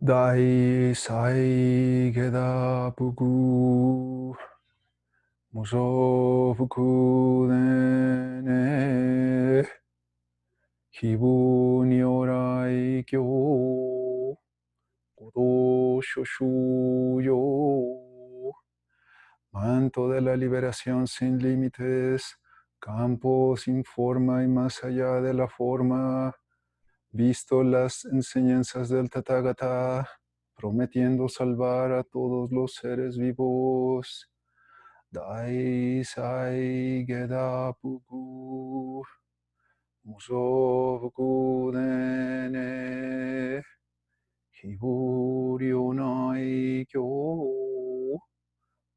Dai sai geda buku muso fuku ne hibu ni orai kyo kodo shoshu yo manto de la liberación sin límites, campo sin forma y más allá de la forma, visto las enseñanzas del Tathagata, prometiendo salvar a todos los seres vivos. Dai sai geda puku, muso fuku dene, hiburi onai kyo,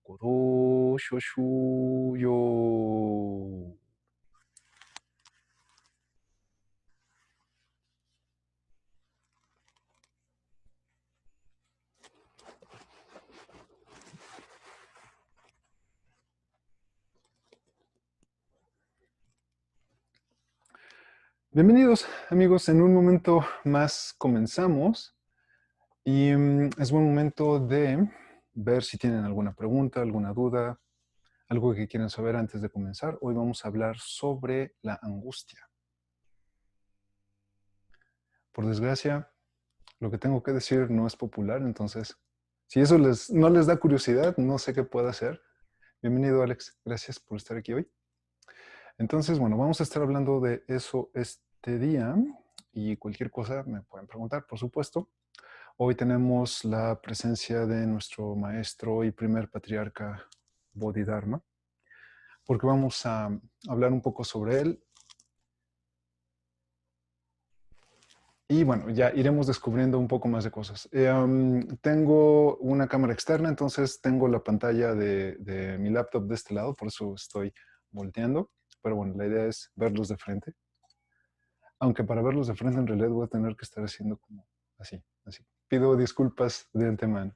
kodo shoshu yo. Bienvenidos amigos, en un momento más comenzamos y es buen momento de ver si tienen alguna pregunta, alguna duda, algo que quieran saber antes de comenzar. Hoy vamos a hablar sobre la angustia. Por desgracia, lo que tengo que decir no es popular, entonces si eso no les da curiosidad, no sé qué puedo hacer. Bienvenido Alex, gracias por estar aquí hoy. Entonces, bueno, vamos a estar hablando de eso este día y cualquier cosa me pueden preguntar, por supuesto. Hoy tenemos la presencia de nuestro maestro y primer patriarca Bodhidharma, porque vamos a hablar un poco sobre él. Y bueno, ya iremos descubriendo un poco más de cosas. Tengo una cámara externa, entonces tengo la pantalla de mi laptop de este lado, por eso estoy volteando. Pero bueno, la idea es verlos de frente. Aunque para verlos de frente en realidad voy a tener que estar haciendo como así, así. Pido disculpas de antemano.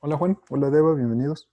Hola Juan, hola Deva, bienvenidos.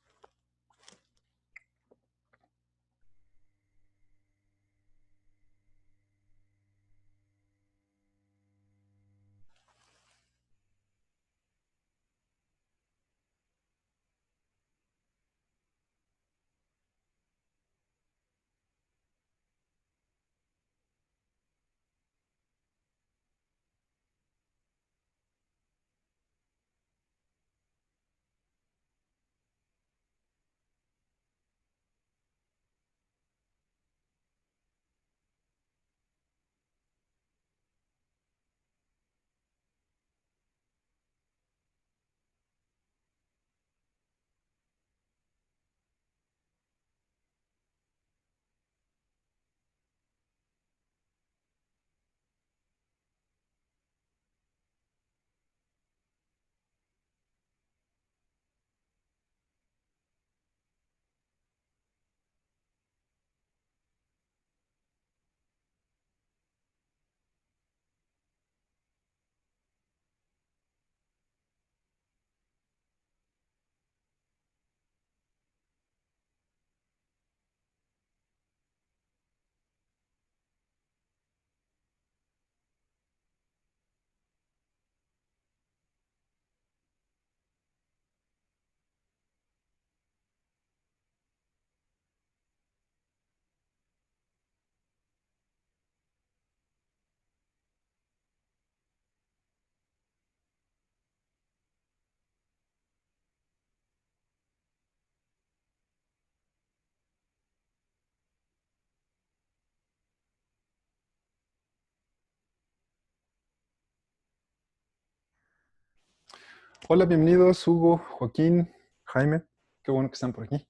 Hola, bienvenidos Hugo, Joaquín, Jaime. Qué bueno que están por aquí.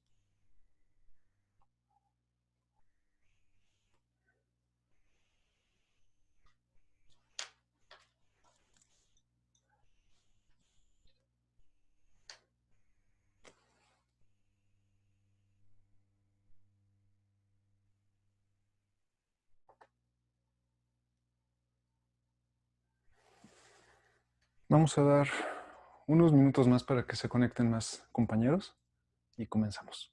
Vamos a dar unos minutos más para que se conecten más compañeros y comenzamos.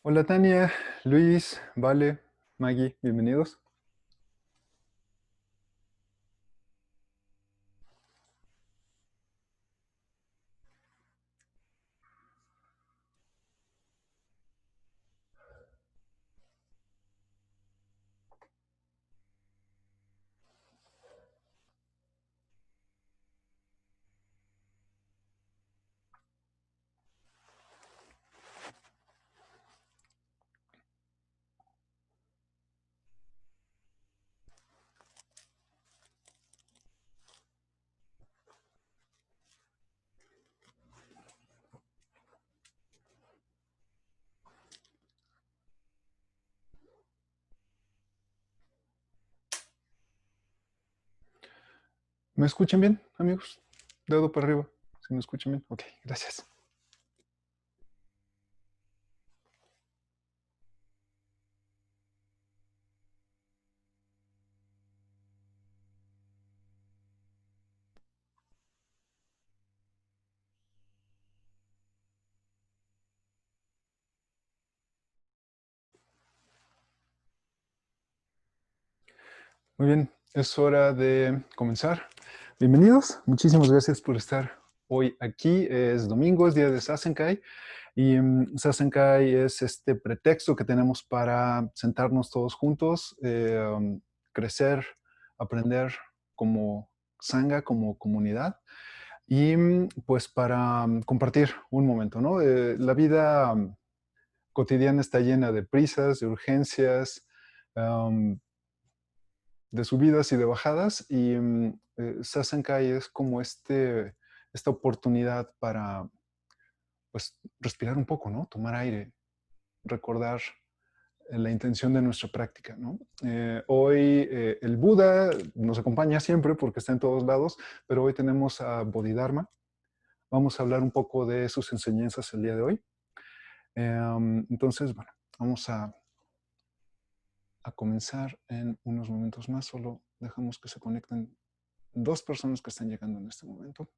Hola Tania, Luis, Vale, Maggie, bienvenidos. ¿Me escuchan bien, amigos? Dedo para arriba, si me escuchan bien. Ok, gracias. Muy bien, es hora de comenzar. Bienvenidos, muchísimas gracias por estar hoy aquí. Es domingo, es día de Sasenkai. Y Sasenkai es este pretexto que tenemos para sentarnos todos juntos, crecer, aprender como Sangha, como comunidad, y pues para compartir un momento, ¿no? La vida cotidiana está llena de prisas, de urgencias, um, de subidas y de bajadas, y Sasenkai es como esta oportunidad para pues respirar un poco, ¿no? Tomar aire, recordar la intención de nuestra práctica, ¿no? Hoy el Buda nos acompaña siempre porque está en todos lados, pero hoy tenemos a Bodhidharma. Vamos a hablar un poco de sus enseñanzas el día de hoy. Entonces, bueno, vamos a comenzar en unos momentos más. Solo dejamos que se conecten dos personas que están llegando en este momento.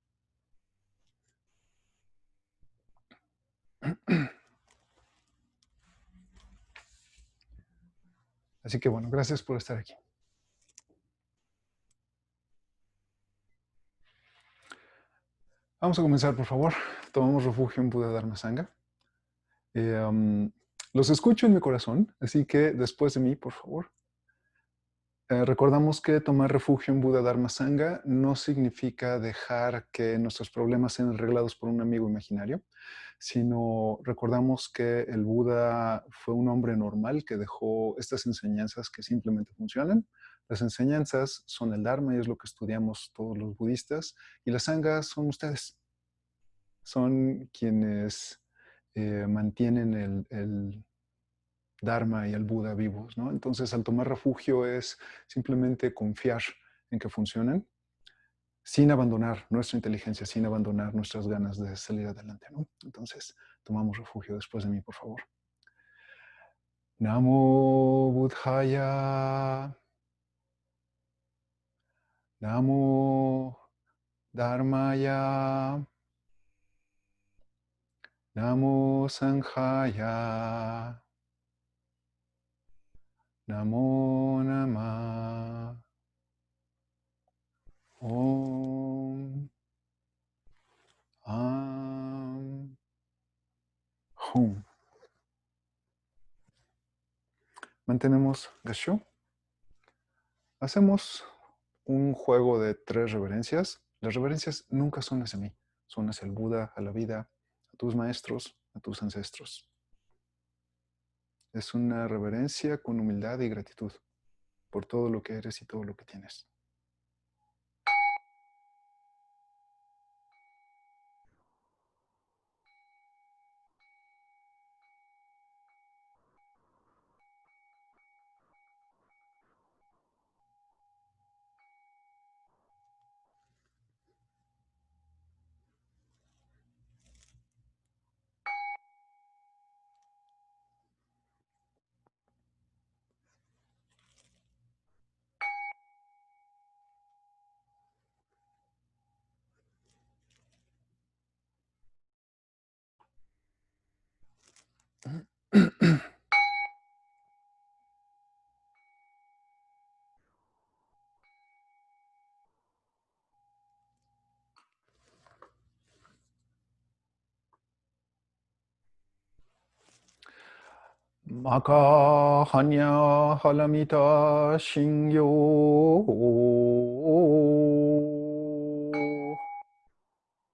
Así que bueno, gracias por estar aquí. Vamos a comenzar, por favor. Tomamos refugio en Buda Dharma Sangha. Los escucho en mi corazón, así que después de mí, por favor. Recordamos que tomar refugio en Buda Dharma Sangha no significa dejar que nuestros problemas sean arreglados por un amigo imaginario, sino recordamos que el Buda fue un hombre normal que dejó estas enseñanzas que simplemente funcionan. Las enseñanzas son el Dharma y es lo que estudiamos todos los budistas, y las Sanghas son ustedes, son quienes mantienen el Dharma y el Buda vivos, ¿no? Entonces, al tomar refugio es simplemente confiar en que funcionen sin abandonar nuestra inteligencia, sin abandonar nuestras ganas de salir adelante, ¿no? Entonces, tomamos refugio después de mí, por favor. Namo Buddhaya. Namo Dharmaya. Namo Sanghaya. Namo Namah. Hum. Mantenemos Gashu. Hacemos un juego de 3 reverencias. Las reverencias nunca son hacia mí, son hacia el Buda, a la vida, a tus maestros, a tus ancestros. Es una reverencia con humildad y gratitud por todo lo que eres y todo lo que tienes. Maka hanya halamita shingyo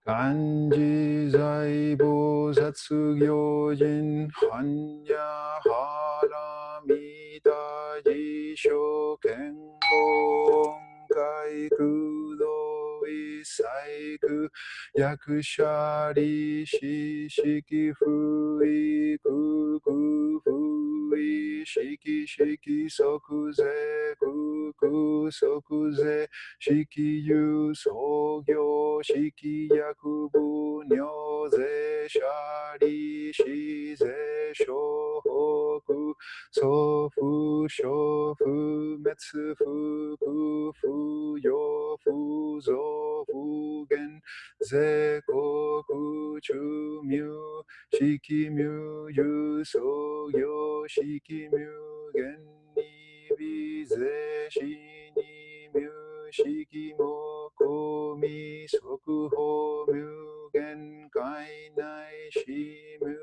Kanji zaibo zatsugyojin hanya halamita jisho kengon kai kudo isaiku yakushari shishiki fui kuku fui shiki shiki sokuze kuku sokuze Shikiyu Sogyo Shikiyakubu Nyoze Shari Shize Shohoku Sofu Shofu Metsufu Kufu Yofu Zofu Gen Zekoku Chumyu Shikimyu Yuso Yo Shikimyu Gen Nibize Shini Myu Shikimo Komi Sokuho Mugen Kai Nai Shimu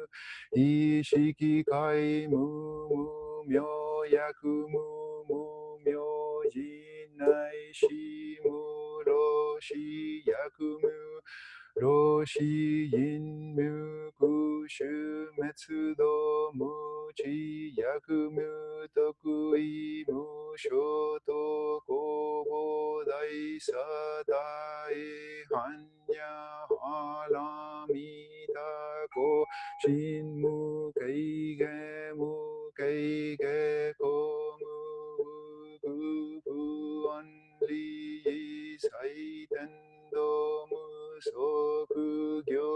Ishiki Kai Mu Myo Yaku Mu Myo Jinai Shimu Roshi Yaku Roshi Yin Mu Kushu Metsudo Muchi Yaku Mu Tokui Mu Shoto Kobo Dai Sadai Hanya Halamita Ko Shin Mu Keige Ko Mu Gu Gu Anli Saiten Do Mu Sokugyo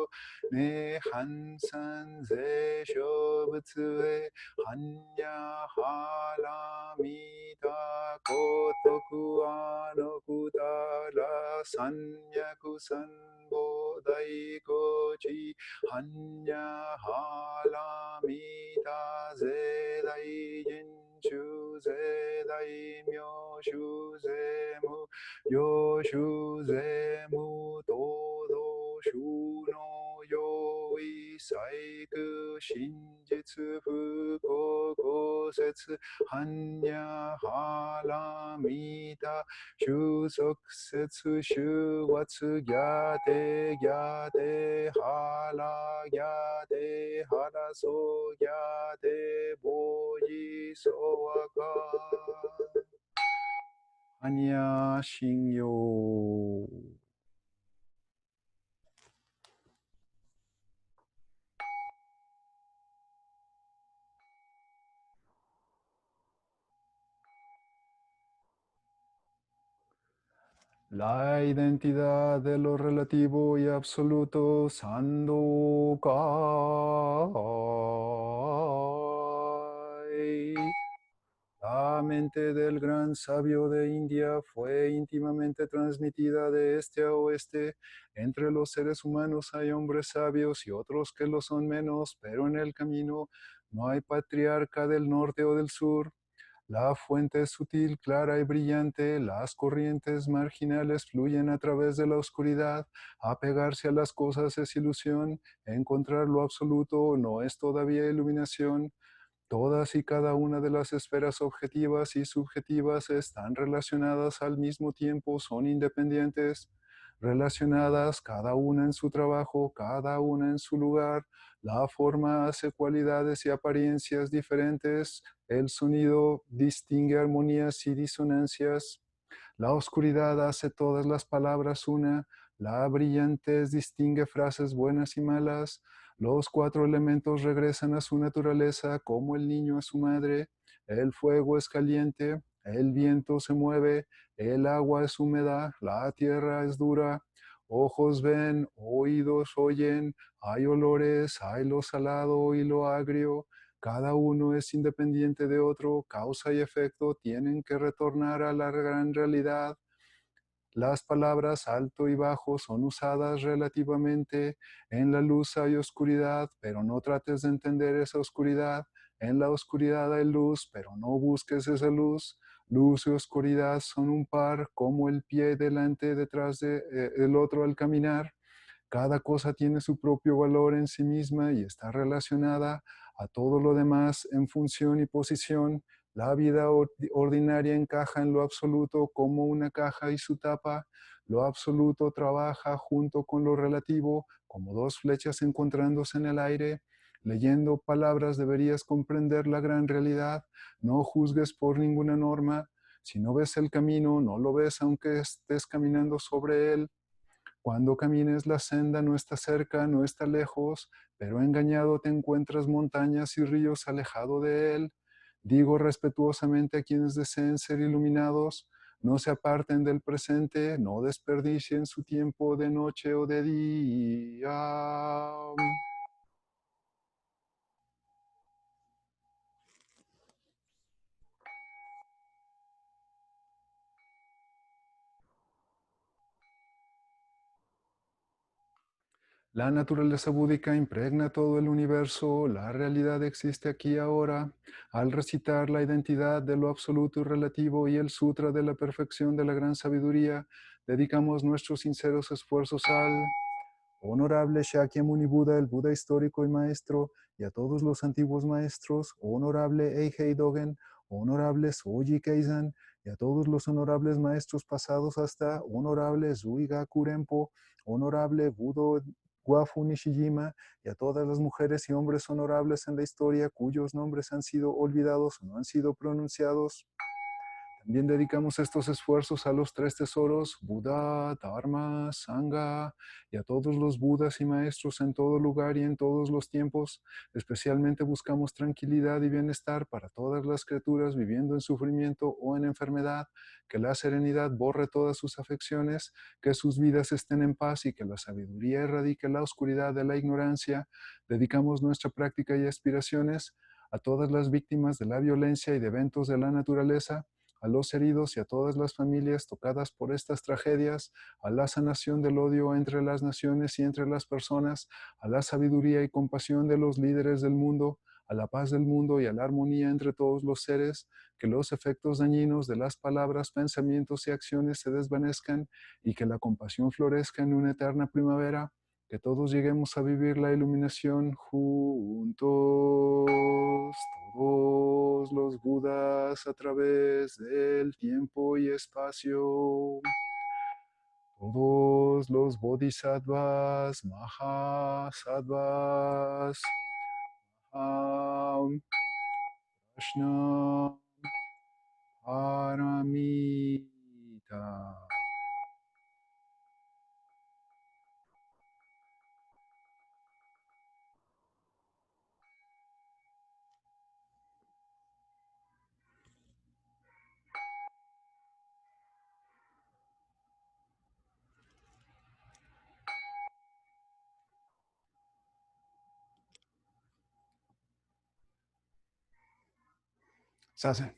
Ne Hansan Ze Shobutsue Hanya Halamita Kotoku Anokutara Sanyaku Sanbo Daikochi Hanya Halamita Zedai Jinshu Zedai Myoshu Zemu Yoshu Zemu Todo Shuno Yoi Saiku Shinjitsu Fuko Setsu Hanya Halamita Shusokusetsu Shuwatsu Gyate Haraso Gyate Boji Sowaka Hanya Shingyo. La identidad de lo relativo y absoluto Sandokai. La mente del gran sabio de India fue íntimamente transmitida de este a oeste. Entre los seres humanos hay hombres sabios y otros que lo son menos, pero en el camino no hay patriarca del norte o del sur. La fuente es sutil, clara y brillante, las corrientes marginales fluyen a través de la oscuridad, apegarse a las cosas es ilusión, encontrar lo absoluto no es todavía iluminación. Todas y cada una de las esferas objetivas y subjetivas están relacionadas al mismo tiempo, son independientes, relacionadas cada una en su trabajo, cada una en su lugar. La forma hace cualidades y apariencias diferentes, el sonido distingue armonías y disonancias. La oscuridad hace todas las palabras una, la brillantez distingue frases buenas y malas, los cuatro elementos regresan a su naturaleza como el niño a su madre, el fuego es caliente, el viento se mueve, el agua es húmeda, la tierra es dura, ojos ven, oídos oyen, hay olores, hay lo salado y lo agrio, cada uno es independiente de otro, causa y efecto tienen que retornar a la gran realidad. Las palabras alto y bajo son usadas relativamente. En la luz hay oscuridad, pero no trates de entender esa oscuridad. En la oscuridad hay luz, pero no busques esa luz. Luz y oscuridad son un par, como el pie delante detrás del otro al caminar. Cada cosa tiene su propio valor en sí misma y está relacionada a todo lo demás en función y posición. La vida ordinaria encaja en lo absoluto como una caja y su tapa. Lo absoluto trabaja junto con lo relativo como dos flechas encontrándose en el aire. Leyendo palabras deberías comprender la gran realidad. No juzgues por ninguna norma. Si no ves el camino, no lo ves aunque estés caminando sobre él. Cuando camines la senda no está cerca, no está lejos, pero engañado te encuentras montañas y ríos alejado de él. Digo respetuosamente a quienes deseen ser iluminados, no se aparten del presente, no desperdicien su tiempo de noche o de día. La naturaleza búdica impregna todo el universo, la realidad existe aquí y ahora. Al recitar la identidad de lo absoluto y relativo y el sutra de la perfección de la gran sabiduría, dedicamos nuestros sinceros esfuerzos al Honorable Shakyamuni Buda, el Buda histórico y maestro, y a todos los antiguos maestros, Honorable Eihei Dogen, Honorable Soji Keizan, y a todos los honorables maestros pasados hasta Honorable Zuigaku Rempo, Honorable Budo Guafu Nishijima, y a todas las mujeres y hombres honorables en la historia cuyos nombres han sido olvidados o no han sido pronunciados. También dedicamos estos esfuerzos a los tres tesoros, Buda, Dharma, Sangha, y a todos los Budas y maestros en todo lugar y en todos los tiempos. Especialmente buscamos tranquilidad y bienestar para todas las criaturas viviendo en sufrimiento o en enfermedad, que la serenidad borre todas sus afecciones, que sus vidas estén en paz y que la sabiduría erradique la oscuridad de la ignorancia. Dedicamos nuestra práctica y aspiraciones a todas las víctimas de la violencia y de eventos de la naturaleza, a los heridos y a todas las familias tocadas por estas tragedias, a la sanación del odio entre las naciones y entre las personas, a la sabiduría y compasión de los líderes del mundo, a la paz del mundo y a la armonía entre todos los seres, que los efectos dañinos de las palabras, pensamientos y acciones se desvanezcan y que la compasión florezca en una eterna primavera, que todos lleguemos a vivir la iluminación juntos, todos los Budas a través del tiempo y espacio, todos los Bodhisattvas, Mahasattvas, Maham, Prashna, Paramita. Sase.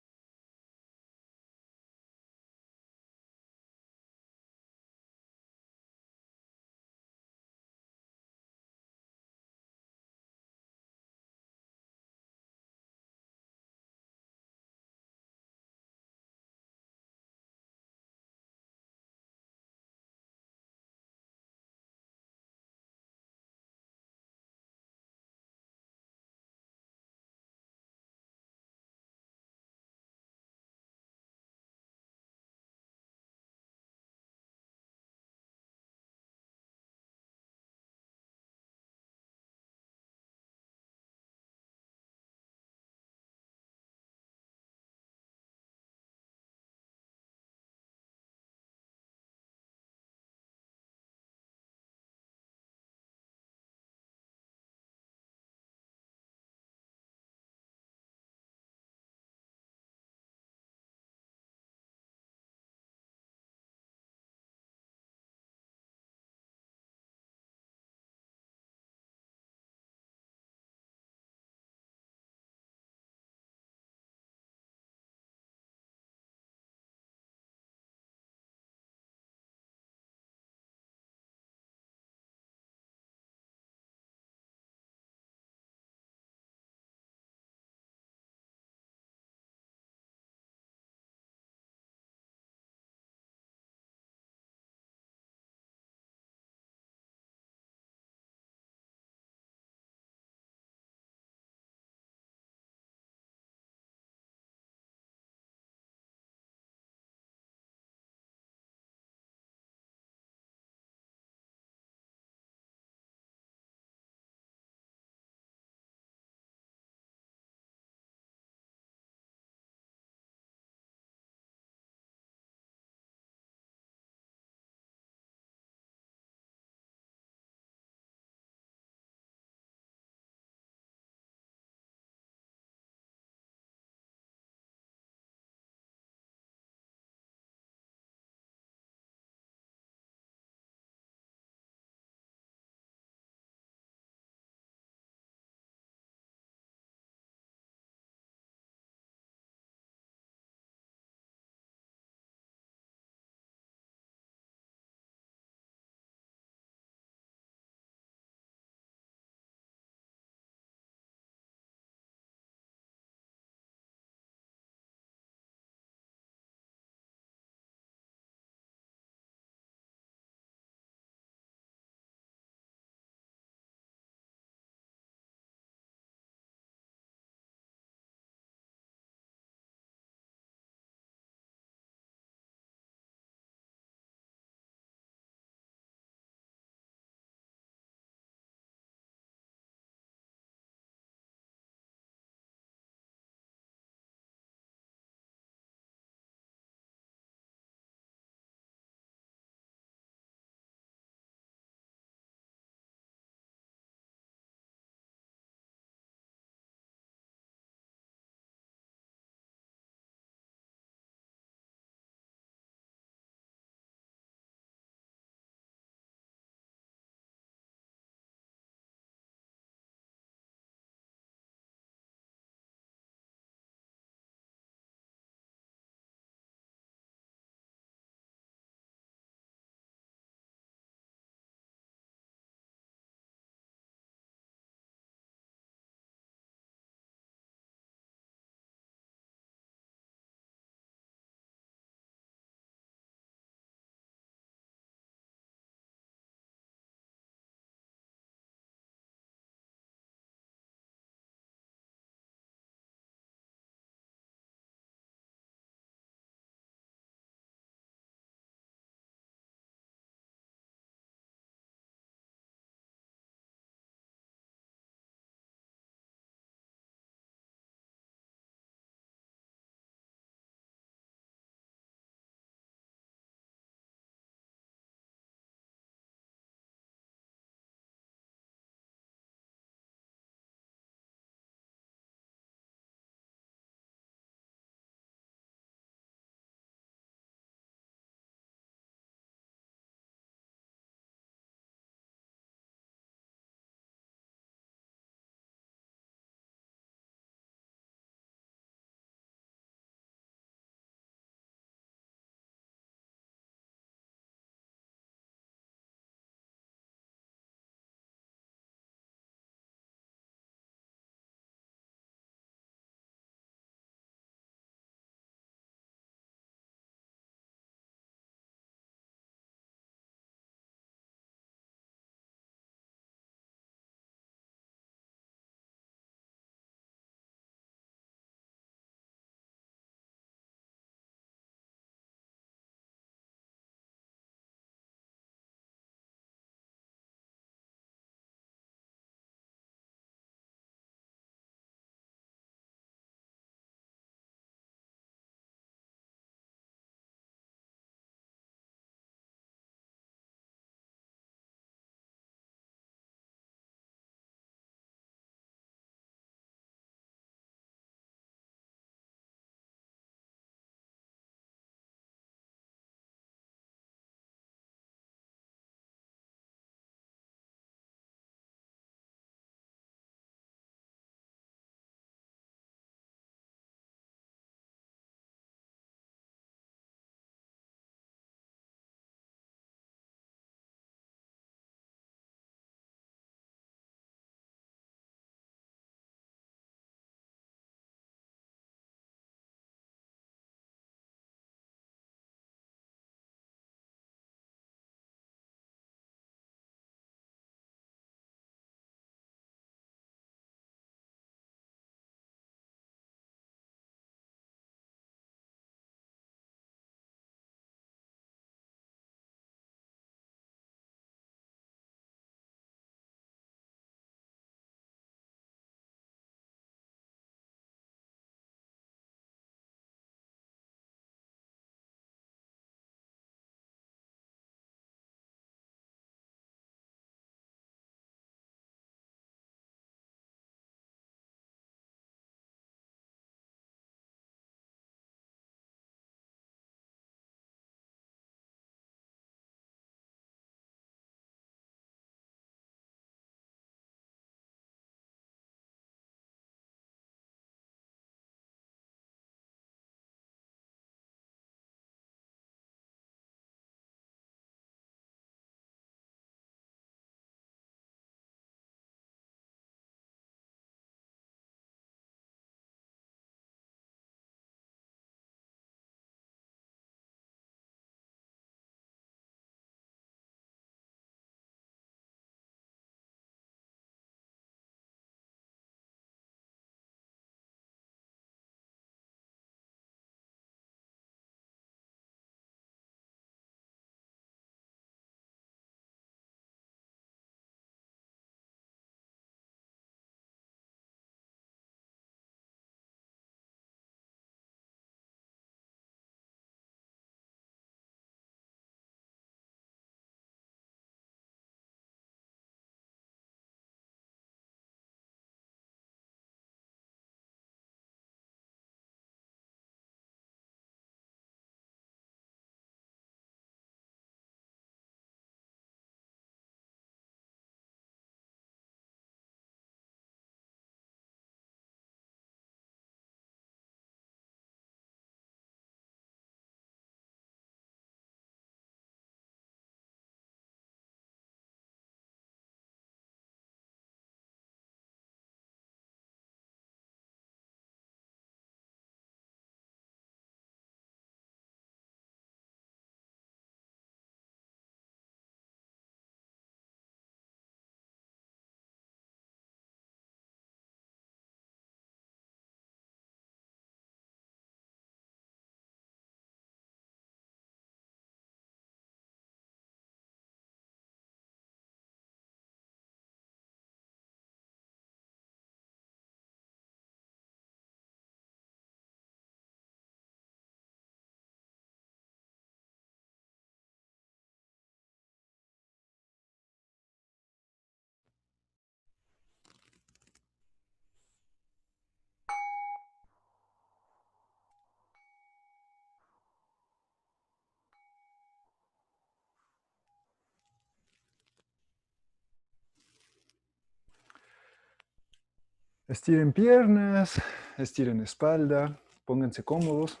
Estiren piernas, estiren espalda, pónganse cómodos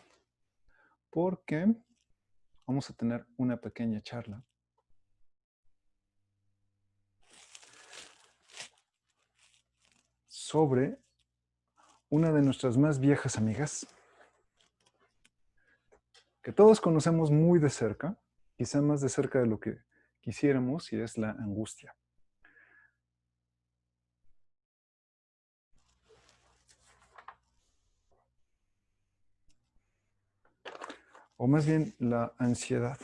porque vamos a tener una pequeña charla sobre una de nuestras más viejas amigas que todos conocemos muy de cerca, quizá más de cerca de lo que quisiéramos, y es la angustia. O más bien la ansiedad.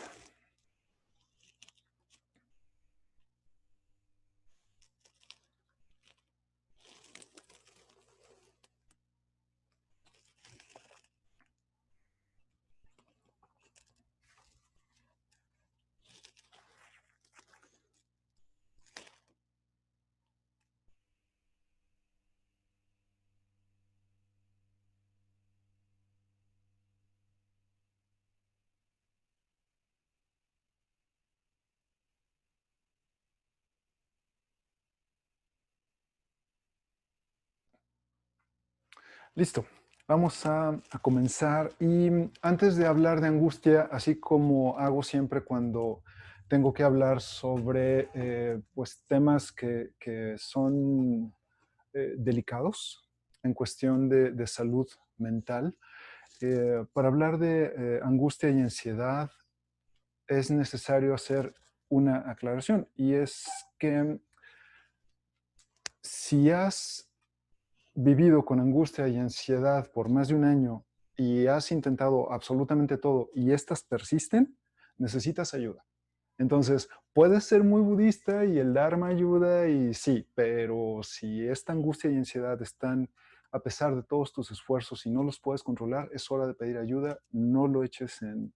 Listo, vamos a comenzar. Y antes de hablar de angustia, así como hago siempre cuando tengo que hablar sobre pues, temas que son delicados en cuestión de salud mental, para hablar de angustia y ansiedad es necesario hacer una aclaración, y es que si has vivido con angustia y ansiedad por más de un año y has intentado absolutamente todo y estas persisten, necesitas ayuda. Entonces, puedes ser muy budista y el Dharma ayuda y sí, pero si esta angustia y ansiedad están a pesar de todos tus esfuerzos y no los puedes controlar, es hora de pedir ayuda. No lo eches en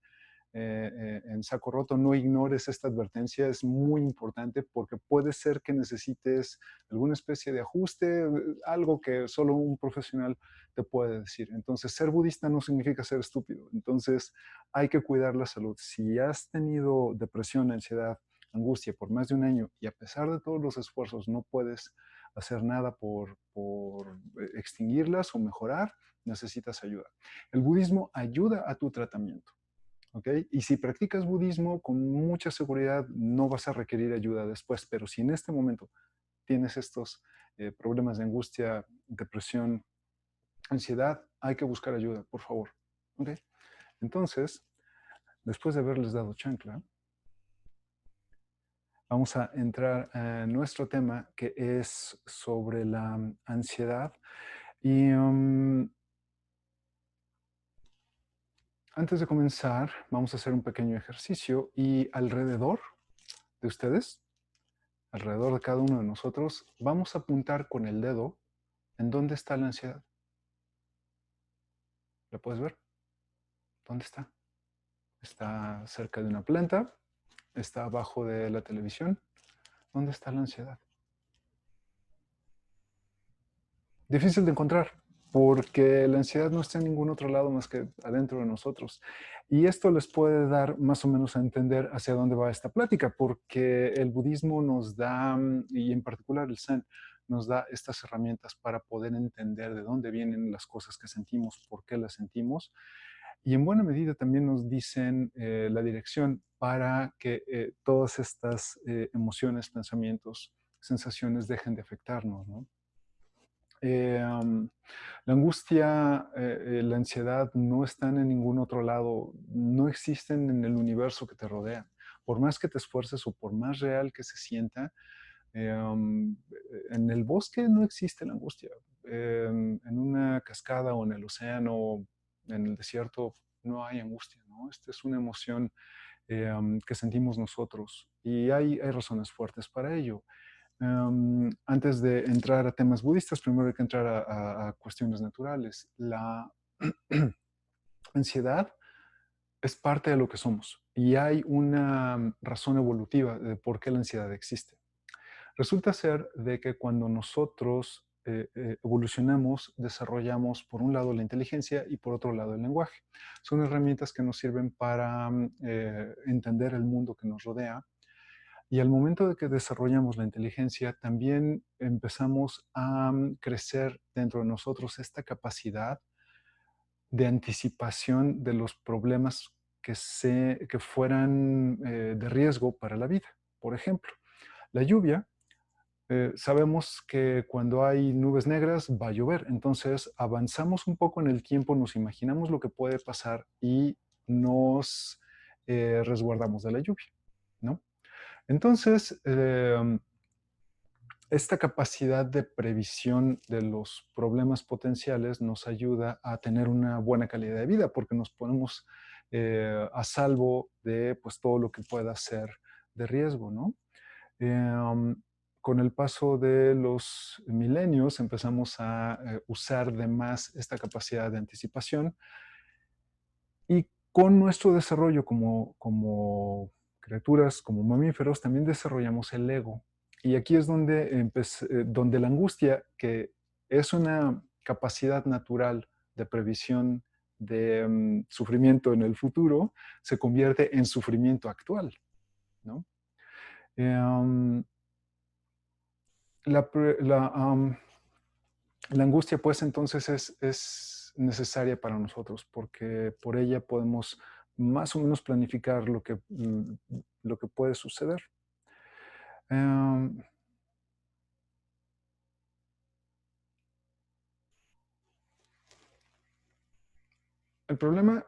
saco roto, no ignores esta advertencia, es muy importante porque puede ser que necesites alguna especie de ajuste, algo que solo un profesional te puede decir. Entonces, ser budista no significa ser estúpido, entonces hay que cuidar la salud. Si has tenido depresión, ansiedad, angustia por más de un año y a pesar de todos los esfuerzos no puedes hacer nada por extinguirlas o mejorar, necesitas ayuda. El budismo ayuda a tu tratamiento. ¿Ok? Y si practicas budismo, con mucha seguridad no vas a requerir ayuda después, pero si en este momento tienes estos problemas de angustia, depresión, ansiedad, hay que buscar ayuda, por favor. ¿Ok? Entonces, después de haberles dado chancla, vamos a entrar a nuestro tema, que es sobre la ansiedad. Y antes de comenzar, vamos a hacer un pequeño ejercicio y alrededor de ustedes, alrededor de cada uno de nosotros, vamos a apuntar con el dedo en dónde está la ansiedad. ¿La puedes ver? ¿Dónde está? ¿Está cerca de una planta? ¿Está abajo de la televisión? ¿Dónde está la ansiedad? Difícil de encontrar, porque la ansiedad no está en ningún otro lado más que adentro de nosotros. Y esto les puede dar más o menos a entender hacia dónde va esta plática, porque el budismo nos da, y en particular el Zen, nos da estas herramientas para poder entender de dónde vienen las cosas que sentimos, por qué las sentimos, y en buena medida también nos dicen la dirección para que todas estas emociones, pensamientos, sensaciones dejen de afectarnos, ¿no? La angustia, la ansiedad no están en ningún otro lado, no existen en el universo que te rodea. Por más que te esfuerces o por más real que se sienta, en el bosque no existe la angustia. En una cascada o en el océano, en el desierto, no hay angustia, ¿no? Esta es una emoción que sentimos nosotros y hay razones fuertes para ello. Antes de entrar a temas budistas, primero hay que entrar a cuestiones naturales. La ansiedad es parte de lo que somos y hay una razón evolutiva de por qué la ansiedad existe. Resulta ser de que cuando nosotros evolucionamos, desarrollamos por un lado la inteligencia y por otro lado el lenguaje. Son herramientas que nos sirven para entender el mundo que nos rodea, Y al momento de que desarrollamos la inteligencia, también empezamos a crecer dentro de nosotros esta capacidad de anticipación de los problemas que fueran de riesgo para la vida. Por ejemplo, la lluvia. Sabemos que cuando hay nubes negras va a llover, entonces avanzamos un poco en el tiempo, nos imaginamos lo que puede pasar y nos resguardamos de la lluvia, ¿no? Entonces, esta capacidad de previsión de los problemas potenciales nos ayuda a tener una buena calidad de vida porque nos ponemos a salvo de pues, todo lo que pueda ser de riesgo, ¿no? Em, con el paso de los milenios empezamos a usar de más esta capacidad de anticipación y con nuestro desarrollo como criaturas, como mamíferos, también desarrollamos el ego. Y aquí es donde la angustia, que es una capacidad natural de previsión de sufrimiento en el futuro, se convierte en sufrimiento actual, ¿no? Em, la, pre- la, am, la angustia, pues, entonces es necesaria para nosotros, porque por ella podemos más o menos planificar lo que puede suceder. Em, el problema,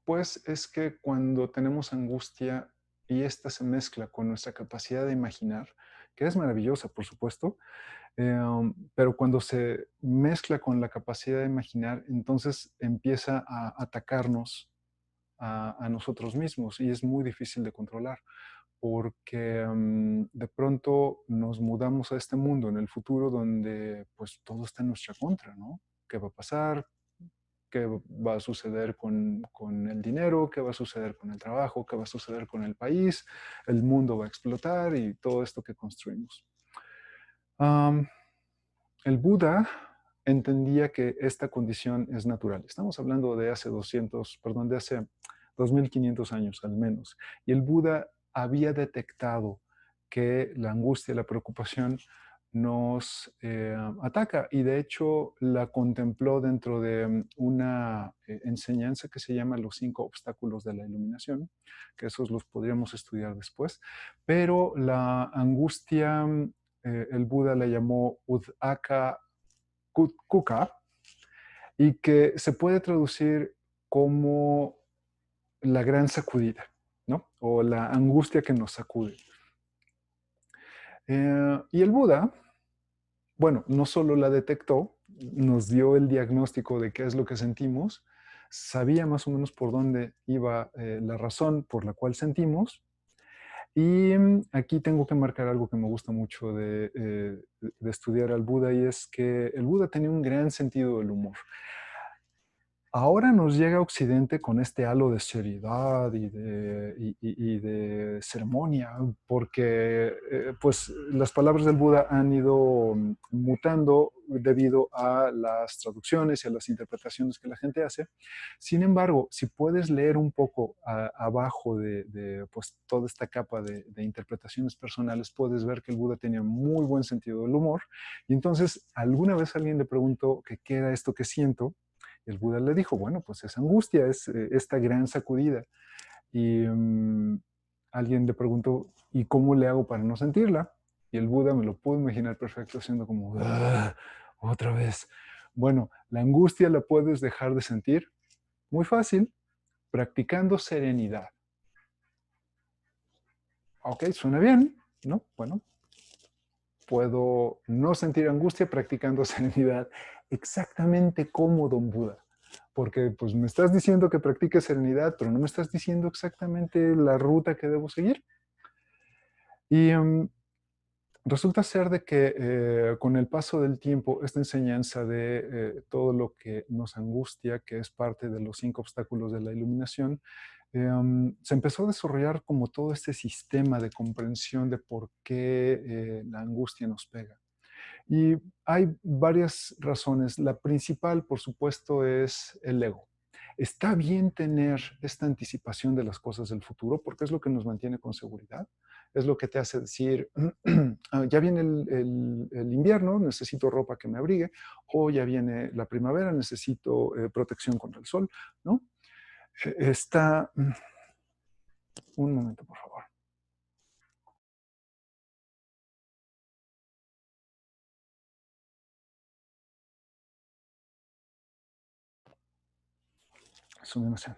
pues, es que cuando tenemos angustia y esta se mezcla con nuestra capacidad de imaginar, que es maravillosa, por supuesto, pero cuando se mezcla con la capacidad de imaginar, entonces empieza a atacarnos a nosotros mismos y es muy difícil de controlar porque de pronto nos mudamos a este mundo en el futuro donde pues todo está en nuestra contra, ¿no? ¿Qué va a pasar? ¿Qué va a suceder con el dinero? ¿Qué va a suceder con el trabajo? ¿Qué va a suceder con el país? El mundo va a explotar y todo esto que construimos. Am, el Buda entendía que esta condición es natural. Estamos hablando de hace 200, perdón, de hace 2500 años al menos. Y el Buda había detectado que la angustia, la preocupación nos ataca y de hecho la contempló dentro de una enseñanza que se llama los 5 obstáculos de la iluminación, que esos los podríamos estudiar después, pero la angustia el Buda la llamó Udhaka Kuka y que se puede traducir como la gran sacudida, ¿no? O la angustia que nos sacude. Y el Buda, bueno, no solo la detectó, nos dio el diagnóstico de qué es lo que sentimos, sabía más o menos por dónde iba la razón por la cual sentimos. Y aquí tengo que marcar algo que me gusta mucho de estudiar al Buda y es que el Buda tenía un gran sentido del humor. Ahora nos llega a Occidente con este halo de seriedad y de ceremonia, porque pues las palabras del Buda han ido mutando debido a las traducciones y a las interpretaciones que la gente hace. Sin embargo, si puedes leer un poco abajo pues, toda esta capa de interpretaciones personales, puedes ver que el Buda tenía muy buen sentido del humor. Y entonces, alguna vez alguien le preguntó que qué era esto que siento. El Buda le dijo, bueno, pues es angustia, es esta gran sacudida. Y alguien le preguntó, ¿y cómo le hago para no sentirla? Y el Buda me lo puedo imaginar perfecto haciendo como, "Ah, otra vez". Bueno, la angustia la puedes dejar de sentir muy fácil, practicando serenidad. Ok, suena bien, ¿no? Bueno, puedo no sentir angustia practicando serenidad exactamente como Don Buda. Porque pues me estás diciendo que practique serenidad, pero no me estás diciendo exactamente la ruta que debo seguir. Y resulta ser de que con el paso del tiempo, esta enseñanza de todo lo que nos angustia, que es parte de los 5 obstáculos de la iluminación, se empezó a desarrollar como todo este sistema de comprensión de por qué la angustia nos pega. Y hay varias razones. La principal, por supuesto, es el ego. Está bien tener esta anticipación de las cosas del futuro porque es lo que nos mantiene con seguridad. es lo que te hace decir, ya viene el invierno, necesito ropa que me abrigue, o ya viene la primavera, necesito protección contra el sol, ¿no? Está... Un momento, por favor. Sublimación.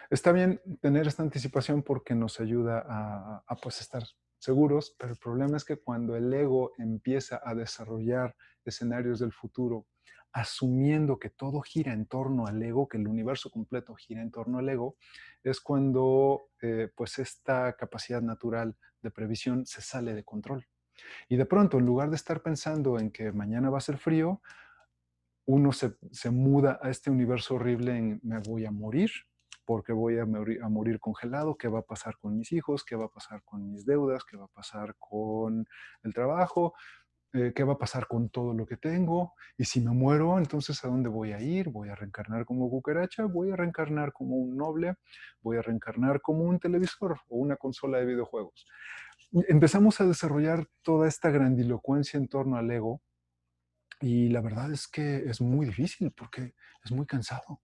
Está bien tener esta anticipación porque nos ayuda pues estar seguros, pero el problema es que cuando el ego empieza a desarrollar escenarios del futuro, asumiendo que todo gira en torno al ego, que el universo completo gira en torno al ego, es cuando pues esta capacidad natural de previsión se sale de control. Y de pronto, en lugar de estar pensando en que mañana va a ser frío, uno se muda a este universo horrible en me voy a morir, porque voy a morir congelado, qué va a pasar con mis hijos, qué va a pasar con mis deudas, qué va a pasar con el trabajo, qué va a pasar con todo lo que tengo, y si me muero, entonces ¿a dónde voy a ir? ¿Voy a reencarnar como cucaracha? ¿Voy a reencarnar como un noble? ¿Voy a reencarnar como un televisor o una consola de videojuegos? Empezamos a desarrollar toda esta grandilocuencia en torno al ego, y la verdad es que es muy difícil porque es muy cansado.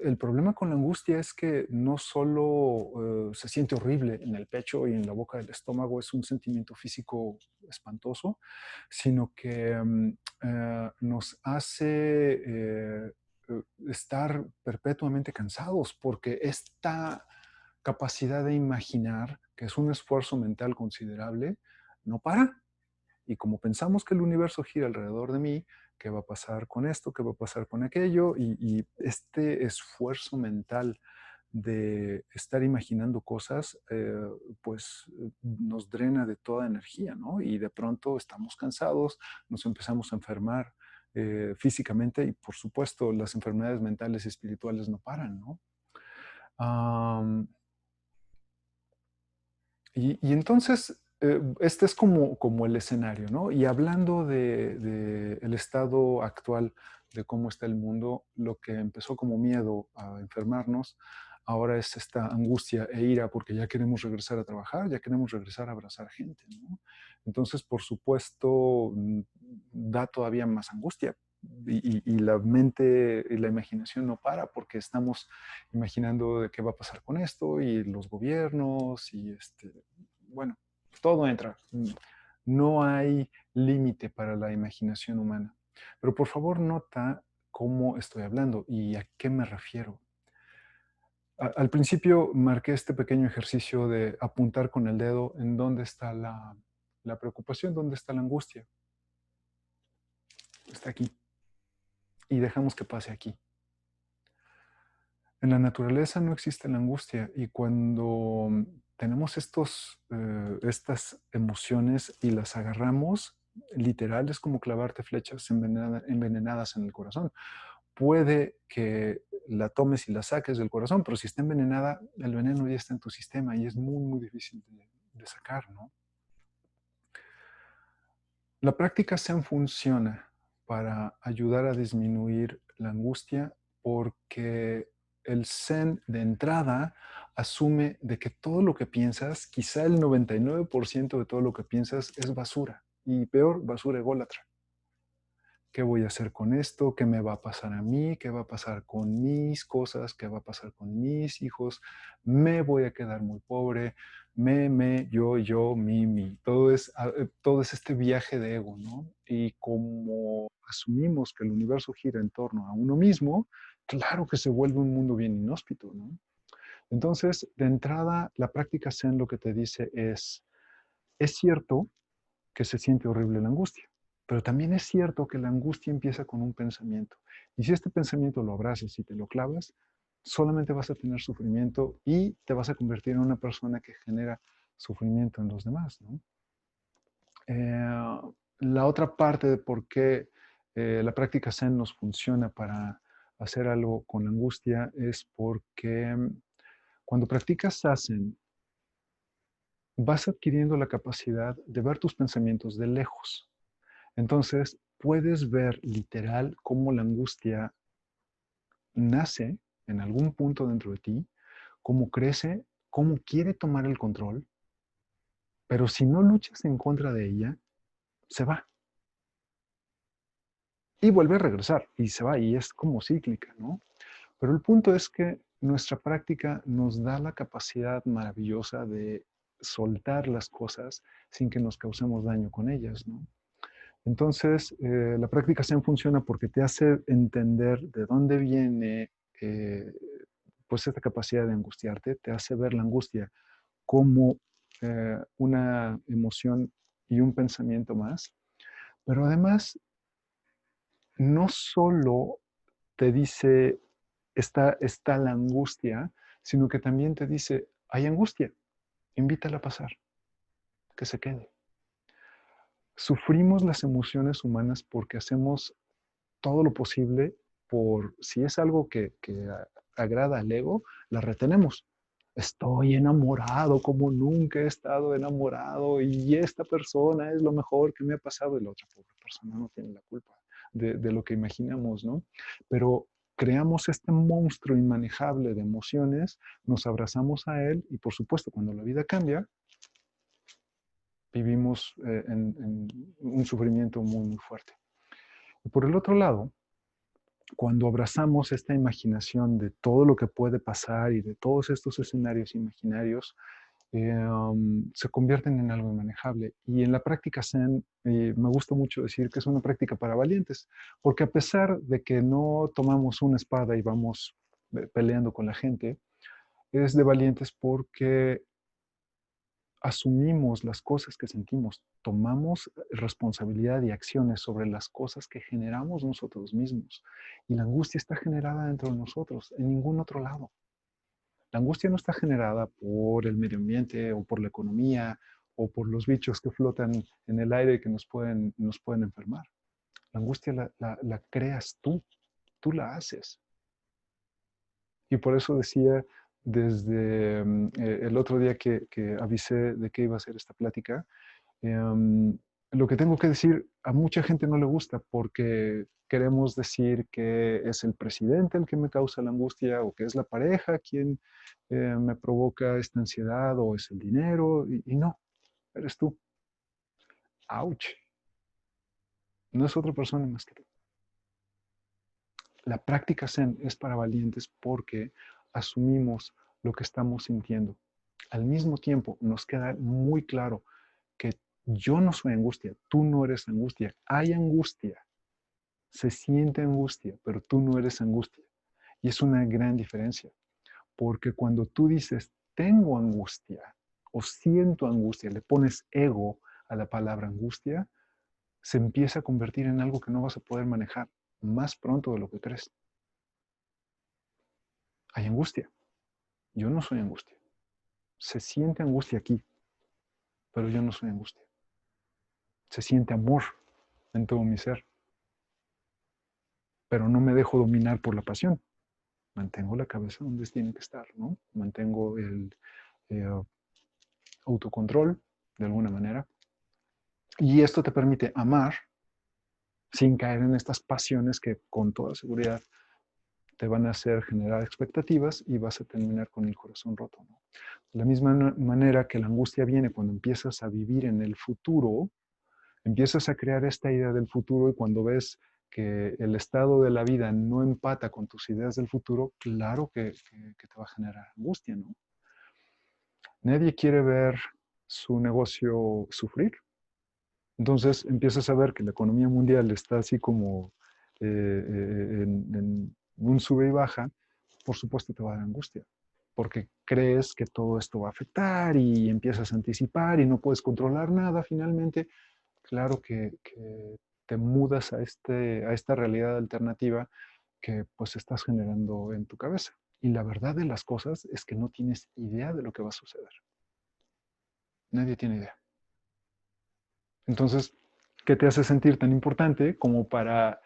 El problema con la angustia es que no solo se siente horrible en el pecho y en la boca del estómago, es un sentimiento físico espantoso, sino que nos hace estar perpetuamente cansados porque esta capacidad de imaginar, que es un esfuerzo mental considerable, no para. Y como pensamos que el universo gira alrededor de mí, ¿qué va a pasar con esto? ¿Qué va a pasar con aquello? Y este esfuerzo mental de estar imaginando cosas, pues nos drena de toda energía, ¿no? Y de pronto estamos cansados, nos empezamos a enfermar físicamente y por supuesto las enfermedades mentales y espirituales no paran, ¿no? Am, y entonces, este es como el escenario, ¿no? Y hablando de el estado actual, de cómo está el mundo, lo que empezó como miedo a enfermarnos, ahora es esta angustia e ira porque ya queremos regresar a trabajar, ya queremos regresar a abrazar gente, ¿no? Entonces, por supuesto, da todavía más angustia. Y la mente y la imaginación no para porque estamos imaginando de qué va a pasar con esto y los gobiernos y bueno, todo entra. No hay límite para la imaginación humana. Pero por favor nota cómo estoy hablando y a qué me refiero. Al principio marqué este pequeño ejercicio de apuntar con el dedo en dónde está la preocupación, dónde está la angustia. Está aquí. Y dejamos que pase aquí. En la naturaleza no existe la angustia y cuando tenemos estas emociones y las agarramos, literal es como clavarte flechas envenenadas en el corazón. Puede que la tomes y la saques del corazón, pero si está envenenada, el veneno ya está en tu sistema y es muy, muy difícil de sacar, ¿no? La práctica Zen funciona para ayudar a disminuir la angustia porque el Zen de entrada asume de que todo lo que piensas, quizá el 99% de todo lo que piensas es basura y peor, basura ególatra. ¿Qué voy a hacer con esto? ¿Qué me va a pasar a mí? ¿Qué va a pasar con mis cosas? ¿Qué va a pasar con mis hijos? Me voy a quedar muy pobre. Yo, mi. Todo es este viaje de ego, ¿no? Y como asumimos que el universo gira en torno a uno mismo, claro que se vuelve un mundo bien inhóspito, ¿no? Entonces, de entrada, la práctica Zen lo que te dice es cierto que se siente horrible la angustia. Pero también es cierto que la angustia empieza con un pensamiento. Y si este pensamiento lo abrazas y te lo clavas, solamente vas a tener sufrimiento y te vas a convertir en una persona que genera sufrimiento en los demás, ¿no? La otra parte de por qué la práctica Zen nos funciona para hacer algo con la angustia es porque cuando practicas Zazen, vas adquiriendo la capacidad de ver tus pensamientos de lejos. Entonces, puedes ver literal cómo la angustia nace en algún punto dentro de ti, cómo crece, cómo quiere tomar el control Pero si no luchas en contra de ella, se va. Y vuelve a regresar y se va y es como cíclica, ¿no? Pero el punto es que nuestra práctica nos da la capacidad maravillosa de soltar las cosas sin que nos causemos daño con ellas, ¿no? Entonces, la práctica Zen funciona porque te hace entender de dónde viene eh, pues esta capacidad de angustiarte, te hace ver la angustia como una emoción y un pensamiento más, pero además no solo te dice está la angustia, sino que también te dice hay angustia, invítala a pasar, que se quede. Sufrimos las emociones humanas porque hacemos todo lo posible por, si es algo que agrada al ego, la retenemos. Estoy enamorado como nunca he estado enamorado y esta persona es lo mejor que me ha pasado y la otra pobre persona no tiene la culpa de lo que imaginamos, ¿no? Pero creamos este monstruo inmanejable de emociones, nos abrazamos a él y por supuesto cuando la vida cambia, vivimos en un sufrimiento muy, muy fuerte. Y por el otro lado, cuando abrazamos esta imaginación de todo lo que puede pasar y de todos estos escenarios imaginarios, se convierten en algo inmanejable. Y en la práctica Zen, me gusta mucho decir que es una práctica para valientes, porque a pesar de que no tomamos una espada y vamos peleando con la gente, es de valientes porque asumimos las cosas que sentimos, tomamos responsabilidad y acciones sobre las cosas que generamos nosotros mismos. Y la angustia está generada dentro de nosotros, en ningún otro lado. La angustia no está generada por el medio ambiente o por la economía o por los bichos que flotan en el aire y que nos pueden enfermar. La angustia la creas tú la haces. Y por eso decía desde el otro día que avisé de que iba a hacer esta plática, lo que tengo que decir a mucha gente no le gusta porque queremos decir que es el presidente el que me causa la angustia o que es la pareja quien me provoca esta ansiedad o es el dinero y no, eres tú. Ouch. No es otra persona más que tú. La práctica Zen es para valientes porque asumimos lo que estamos sintiendo. Al mismo tiempo, nos queda muy claro que yo no soy angustia, tú no eres angustia. Hay angustia, se siente angustia, pero tú no eres angustia. Y es una gran diferencia, porque cuando tú dices tengo angustia o siento angustia, le pones ego a la palabra angustia, se empieza a convertir en algo que no vas a poder manejar más pronto de lo que crees. Hay angustia. Yo no soy angustia. Se siente angustia aquí, pero yo no soy angustia. Se siente amor en todo mi ser, pero no me dejo dominar por la pasión. Mantengo la cabeza donde tiene que estar, ¿no? Mantengo el eh, autocontrol de alguna manera. Y esto te permite amar sin caer en estas pasiones que con toda seguridad te van a hacer generar expectativas y vas a terminar con el corazón roto, ¿no? De la misma manera que la angustia viene cuando empiezas a vivir en el futuro, empiezas a crear esta idea del futuro y cuando ves que el estado de la vida no empata con tus ideas del futuro, claro que te va a generar angustia, ¿no? Nadie quiere ver su negocio sufrir. Entonces empiezas a ver que la economía mundial está así como en un sube y baja, por supuesto te va a dar angustia, porque crees que todo esto va a afectar y empiezas a anticipar y no puedes controlar nada finalmente. Claro que te mudas a esta realidad alternativa que pues estás generando en tu cabeza. Y la verdad de las cosas es que no tienes idea de lo que va a suceder. Nadie tiene idea. Entonces, ¿qué te hace sentir tan importante como para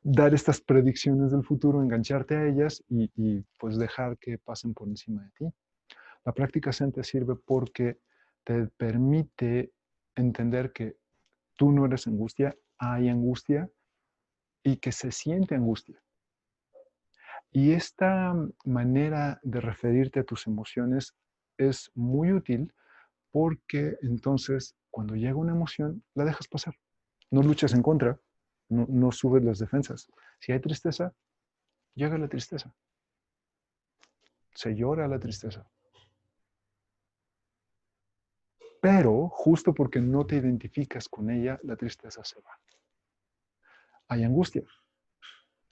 dar estas predicciones del futuro, engancharte a ellas y pues dejar que pasen por encima de ti? La práctica Zen te sirve porque te permite entender que tú no eres angustia, hay angustia y que se siente angustia. Y esta manera de referirte a tus emociones es muy útil porque entonces cuando llega una emoción, la dejas pasar. No luchas en contra, no subes las defensas. Si hay tristeza, llega la tristeza. Se llora la tristeza. Pero justo porque no te identificas con ella, la tristeza se va. Hay angustia,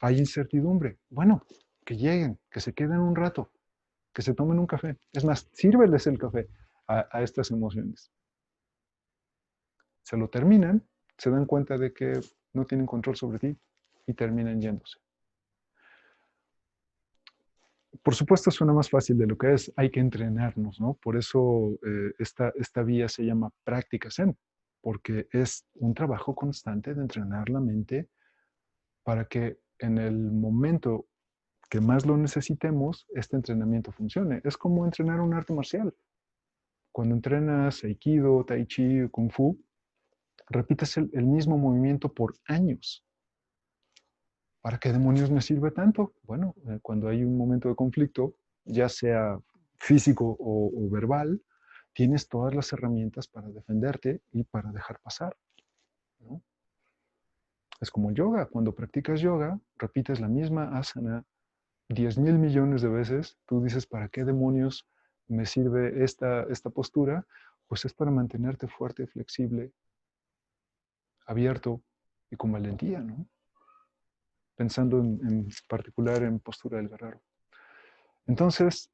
hay incertidumbre. Bueno, que lleguen, que se queden un rato, que se tomen un café. Es más, sírveles el café a estas emociones. Se lo terminan, se dan cuenta de que no tienen control sobre ti y terminan yéndose. Por supuesto, suena más fácil de lo que es. Hay que entrenarnos, ¿no? Por eso esta vía se llama práctica Zen, porque es un trabajo constante de entrenar la mente para que en el momento que más lo necesitemos, este entrenamiento funcione. Es como entrenar un arte marcial. Cuando entrenas Aikido, Tai Chi, Kung Fu, repites el mismo movimiento por años. ¿Para qué demonios me sirve tanto? Bueno, cuando hay un momento de conflicto, ya sea físico o verbal, tienes todas las herramientas para defenderte y para dejar pasar, ¿no? Es como el yoga. Cuando practicas yoga, repites la misma asana 10,000 millones de veces. Tú dices, ¿para qué demonios me sirve esta postura? Pues es para mantenerte fuerte, flexible, abierto y con valentía, ¿no? Pensando en particular en postura del guerrero. Entonces,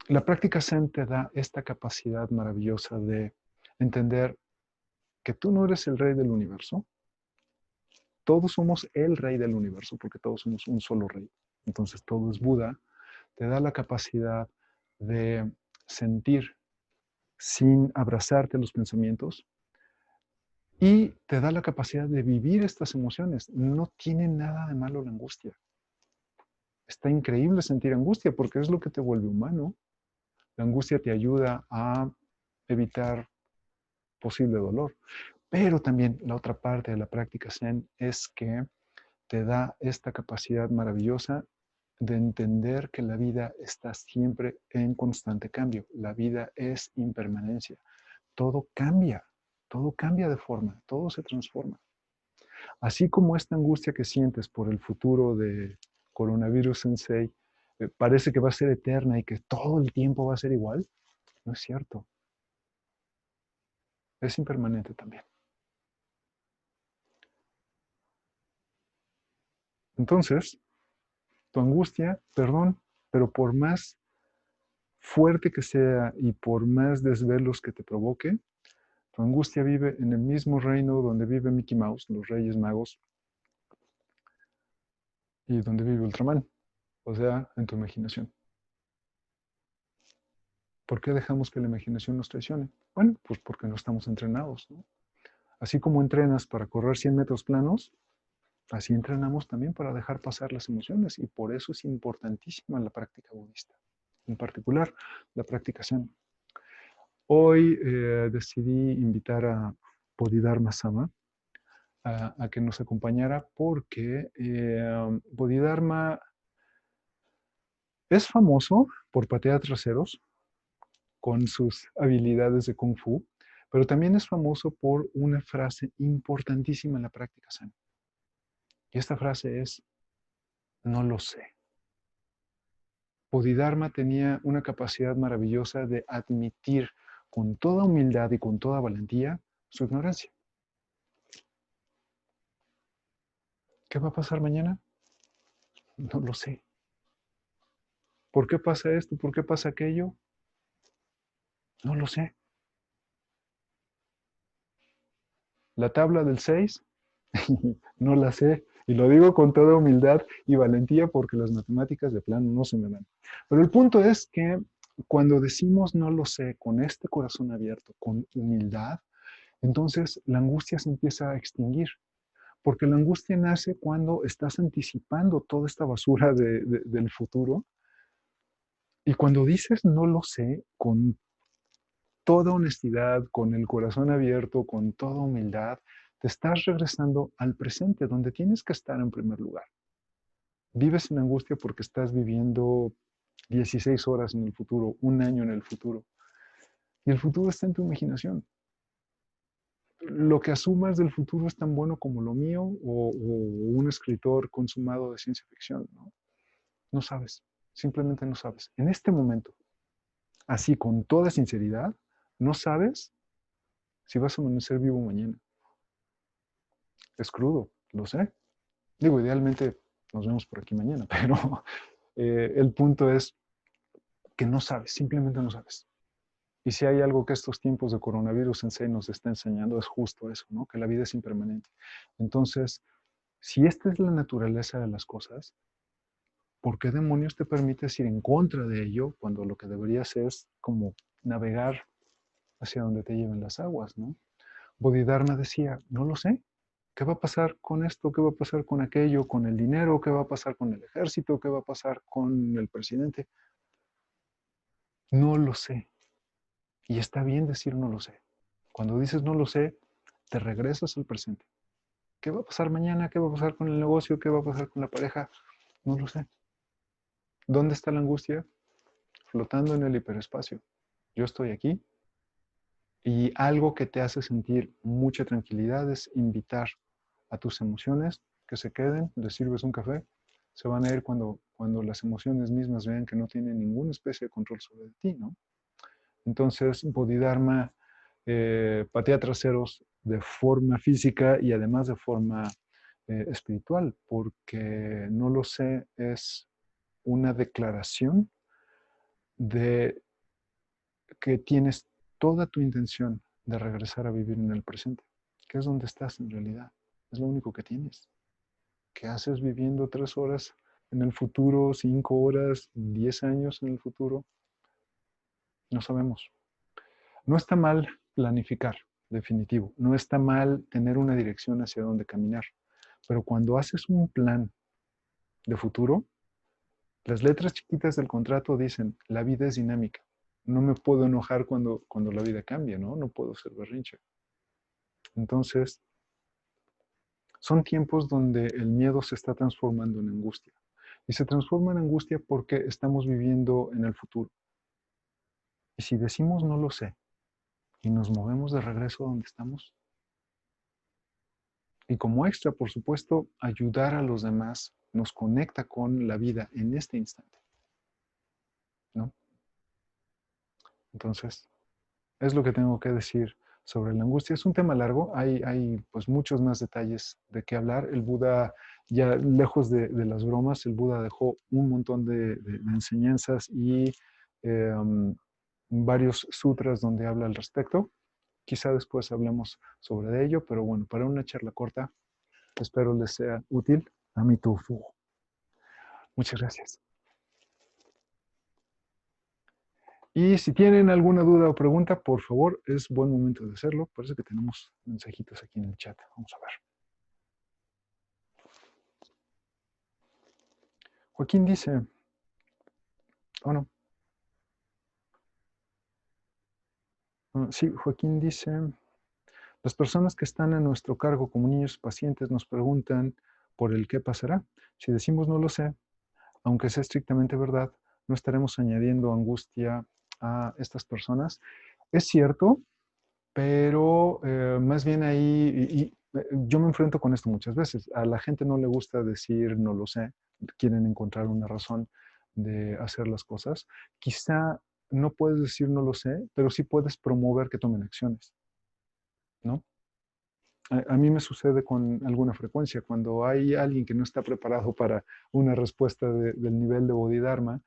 la práctica Zen te da esta capacidad maravillosa de entender que tú no eres el rey del universo. Todos somos el rey del universo porque todos somos un solo rey. Entonces, todo es Buda. Te da la capacidad de sentir sin abrazarte los pensamientos y te da la capacidad de vivir estas emociones. No tiene nada de malo la angustia. Está increíble sentir angustia porque es lo que te vuelve humano. La angustia te ayuda a evitar posible dolor. Pero también la otra parte de la práctica Zen es que te da esta capacidad maravillosa de entender que la vida está siempre en constante cambio. La vida es impermanencia. Todo cambia de forma, todo se transforma. Así como esta angustia que sientes por el futuro de coronavirus sensei parece que va a ser eterna y que todo el tiempo va a ser igual, no es cierto. Es impermanente también. Entonces, tu angustia, perdón, pero por más fuerte que sea y por más desvelos que te provoque, tu angustia vive en el mismo reino donde vive Mickey Mouse, los Reyes Magos, y donde vive Ultraman, o sea, en tu imaginación. ¿Por qué dejamos que la imaginación nos traicione? Bueno, pues porque no estamos entrenados, ¿no? Así como entrenas para correr 100 metros planos, así entrenamos también para dejar pasar las emociones y por eso es importantísima la práctica budista, en particular la práctica Zen. Hoy decidí invitar a Bodhidharma Sama a que nos acompañara porque Bodhidharma es famoso por patear traseros con sus habilidades de Kung Fu, pero también es famoso por una frase importantísima en la práctica Zen. Y esta frase es, no lo sé. Bodhidharma tenía una capacidad maravillosa de admitir con toda humildad y con toda valentía su ignorancia. ¿Qué va a pasar mañana? No lo sé. ¿Por qué pasa esto? ¿Por qué pasa aquello? No lo sé. La tabla del 6, no la sé. Y lo digo con toda humildad y valentía porque las matemáticas de plano no se me dan. Pero el punto es que cuando decimos no lo sé con este corazón abierto, con humildad, entonces la angustia se empieza a extinguir. Porque la angustia nace cuando estás anticipando toda esta basura del futuro. Y cuando dices no lo sé con toda honestidad, con el corazón abierto, con toda humildad, te estás regresando al presente, donde tienes que estar en primer lugar. Vives en angustia porque estás viviendo 16 horas en el futuro, un año en el futuro. Y el futuro está en tu imaginación. Lo que asumas del futuro es tan bueno como lo mío o un escritor consumado de ciencia ficción, ¿no? No sabes, simplemente no sabes. En este momento, así con toda sinceridad, no sabes si vas a amanecer vivo mañana. Es crudo, lo sé. Digo, idealmente nos vemos por aquí mañana, pero el punto es que no sabes, simplemente no sabes. Y si hay algo que estos tiempos de coronavirus en sí nos está enseñando, es justo eso, ¿no? Que la vida es impermanente. Entonces, si esta es la naturaleza de las cosas, ¿por qué demonios te permites ir en contra de ello cuando lo que deberías es como navegar hacia donde te lleven las aguas, ¿no? Bodhidharma decía, no lo sé. ¿Qué va a pasar con esto? ¿Qué va a pasar con aquello? ¿Con el dinero? ¿Qué va a pasar con el ejército? ¿Qué va a pasar con el presidente? No lo sé. Y está bien decir no lo sé. Cuando dices no lo sé, te regresas al presente. ¿Qué va a pasar mañana? ¿Qué va a pasar con el negocio? ¿Qué va a pasar con la pareja? No lo sé. ¿Dónde está la angustia? Flotando en el hiperespacio. Yo estoy aquí y algo que te hace sentir mucha tranquilidad es invitar a tus emociones que se queden, les sirves un café, se van a ir cuando las emociones mismas vean que no tienen ninguna especie de control sobre ti, ¿no? Entonces, Bodhidharma patea traseros de forma física y además de forma espiritual, porque no lo sé, es una declaración de que tienes toda tu intención de regresar a vivir en el presente, que es donde estás en realidad, es lo único que tienes. ¿Qué haces viviendo 3 horas en el futuro, 5 horas, 10 años en el futuro? No sabemos. No está mal planificar, definitivo. No está mal tener una dirección hacia dónde caminar. Pero cuando haces un plan de futuro, las letras chiquitas del contrato dicen, la vida es dinámica. No me puedo enojar cuando la vida cambia, ¿no? No puedo ser berrinche. Entonces, son tiempos donde el miedo se está transformando en angustia. Y se transforma en angustia porque estamos viviendo en el futuro. Y si decimos no lo sé y nos movemos de regreso a donde estamos, y como extra, por supuesto, ayudar a los demás nos conecta con la vida en este instante, ¿no? Entonces, es lo que tengo que decir sobre la angustia. Es un tema largo, hay pues muchos más detalles de qué hablar. El Buda, ya lejos de las bromas, el Buda dejó un montón de enseñanzas y varios sutras donde habla al respecto. Quizá después hablemos sobre ello, pero bueno, para una charla corta, espero les sea útil. Amitufu. Muchas gracias. Y si tienen alguna duda o pregunta, por favor, es buen momento de hacerlo. Parece que tenemos mensajitos aquí en el chat. Vamos a ver. Joaquín dice, oh no, sí, Joaquín dice, las personas que están a nuestro cargo como niños pacientes nos preguntan por el qué pasará. Si decimos no lo sé, aunque sea estrictamente verdad, no estaremos añadiendo angustia a estas personas. Es cierto, pero más bien ahí, yo me enfrento con esto muchas veces. A la gente no le gusta decir no lo sé, quieren encontrar una razón de hacer las cosas. Quizá no puedes decir no lo sé, pero sí puedes promover que tomen acciones, ¿no? A mí me sucede con alguna frecuencia, cuando hay alguien que no está preparado para una respuesta del nivel de Bodhidharma,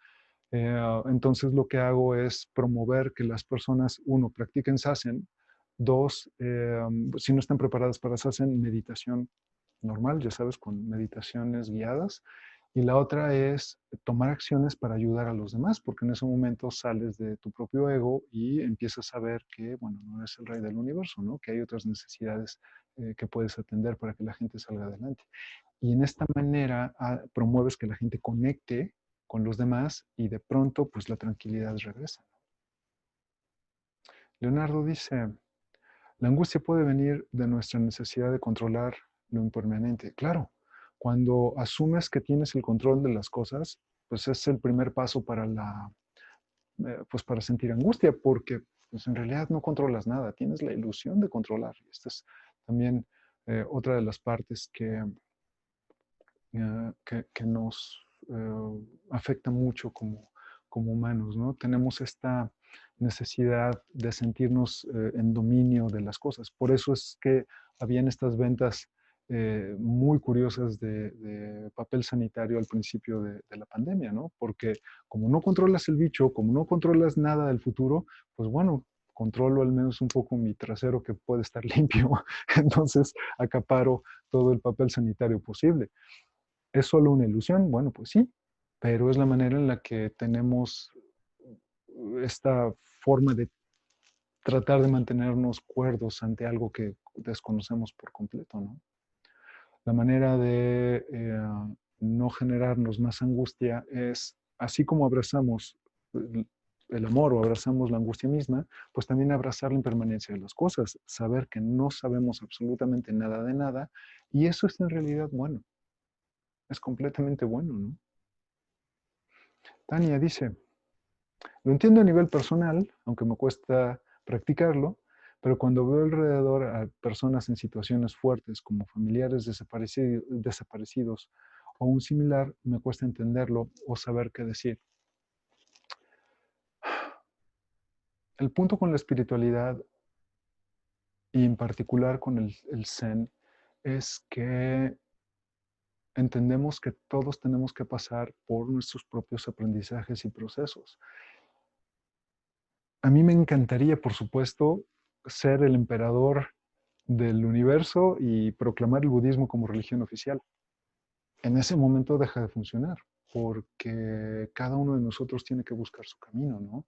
entonces lo que hago es promover que las personas, uno, practiquen sasen, dos, si no están preparadas para sasen, meditación normal, ya sabes, con meditaciones guiadas. Y la otra es tomar acciones para ayudar a los demás, porque en ese momento sales de tu propio ego y empiezas a ver que, bueno, no eres el rey del universo, ¿no? Que hay otras necesidades que puedes atender para que la gente salga adelante. Y en esta manera promueves que la gente conecte con los demás y de pronto pues la tranquilidad regresa. Leonardo dice, la angustia puede venir de nuestra necesidad de controlar lo impermanente. Claro, cuando asumes que tienes el control de las cosas, pues es el primer paso para pues para sentir angustia, porque pues en realidad no controlas nada, tienes la ilusión de controlar. Y esta es también otra de las partes que nos afecta mucho como humanos, ¿no? Tenemos esta necesidad de sentirnos en dominio de las cosas. Por eso es que habían estas ventas muy curiosas de papel sanitario al principio de la pandemia, ¿no? Porque como no controlas el bicho, como no controlas nada del futuro, pues bueno, controlo al menos un poco mi trasero que puede estar limpio, entonces acaparo todo el papel sanitario posible. ¿Es solo una ilusión? Bueno, pues sí, pero es la manera en la que tenemos esta forma de tratar de mantenernos cuerdos ante algo que desconocemos por completo, ¿no? La manera de no generarnos más angustia es, así como abrazamos el amor o abrazamos la angustia misma, pues también abrazar la impermanencia de las cosas, saber que no sabemos absolutamente nada de nada, y eso es en realidad bueno, es completamente bueno, ¿no? Tania dice, lo entiendo a nivel personal, aunque me cuesta practicarlo, pero cuando veo alrededor a personas en situaciones fuertes como familiares desaparecidos o un similar, me cuesta entenderlo o saber qué decir. El punto con la espiritualidad y en particular con el Zen es que entendemos que todos tenemos que pasar por nuestros propios aprendizajes y procesos. A mí me encantaría, por supuesto, ser el emperador del universo y proclamar el budismo como religión oficial. En ese momento deja de funcionar, porque cada uno de nosotros tiene que buscar su camino, ¿no?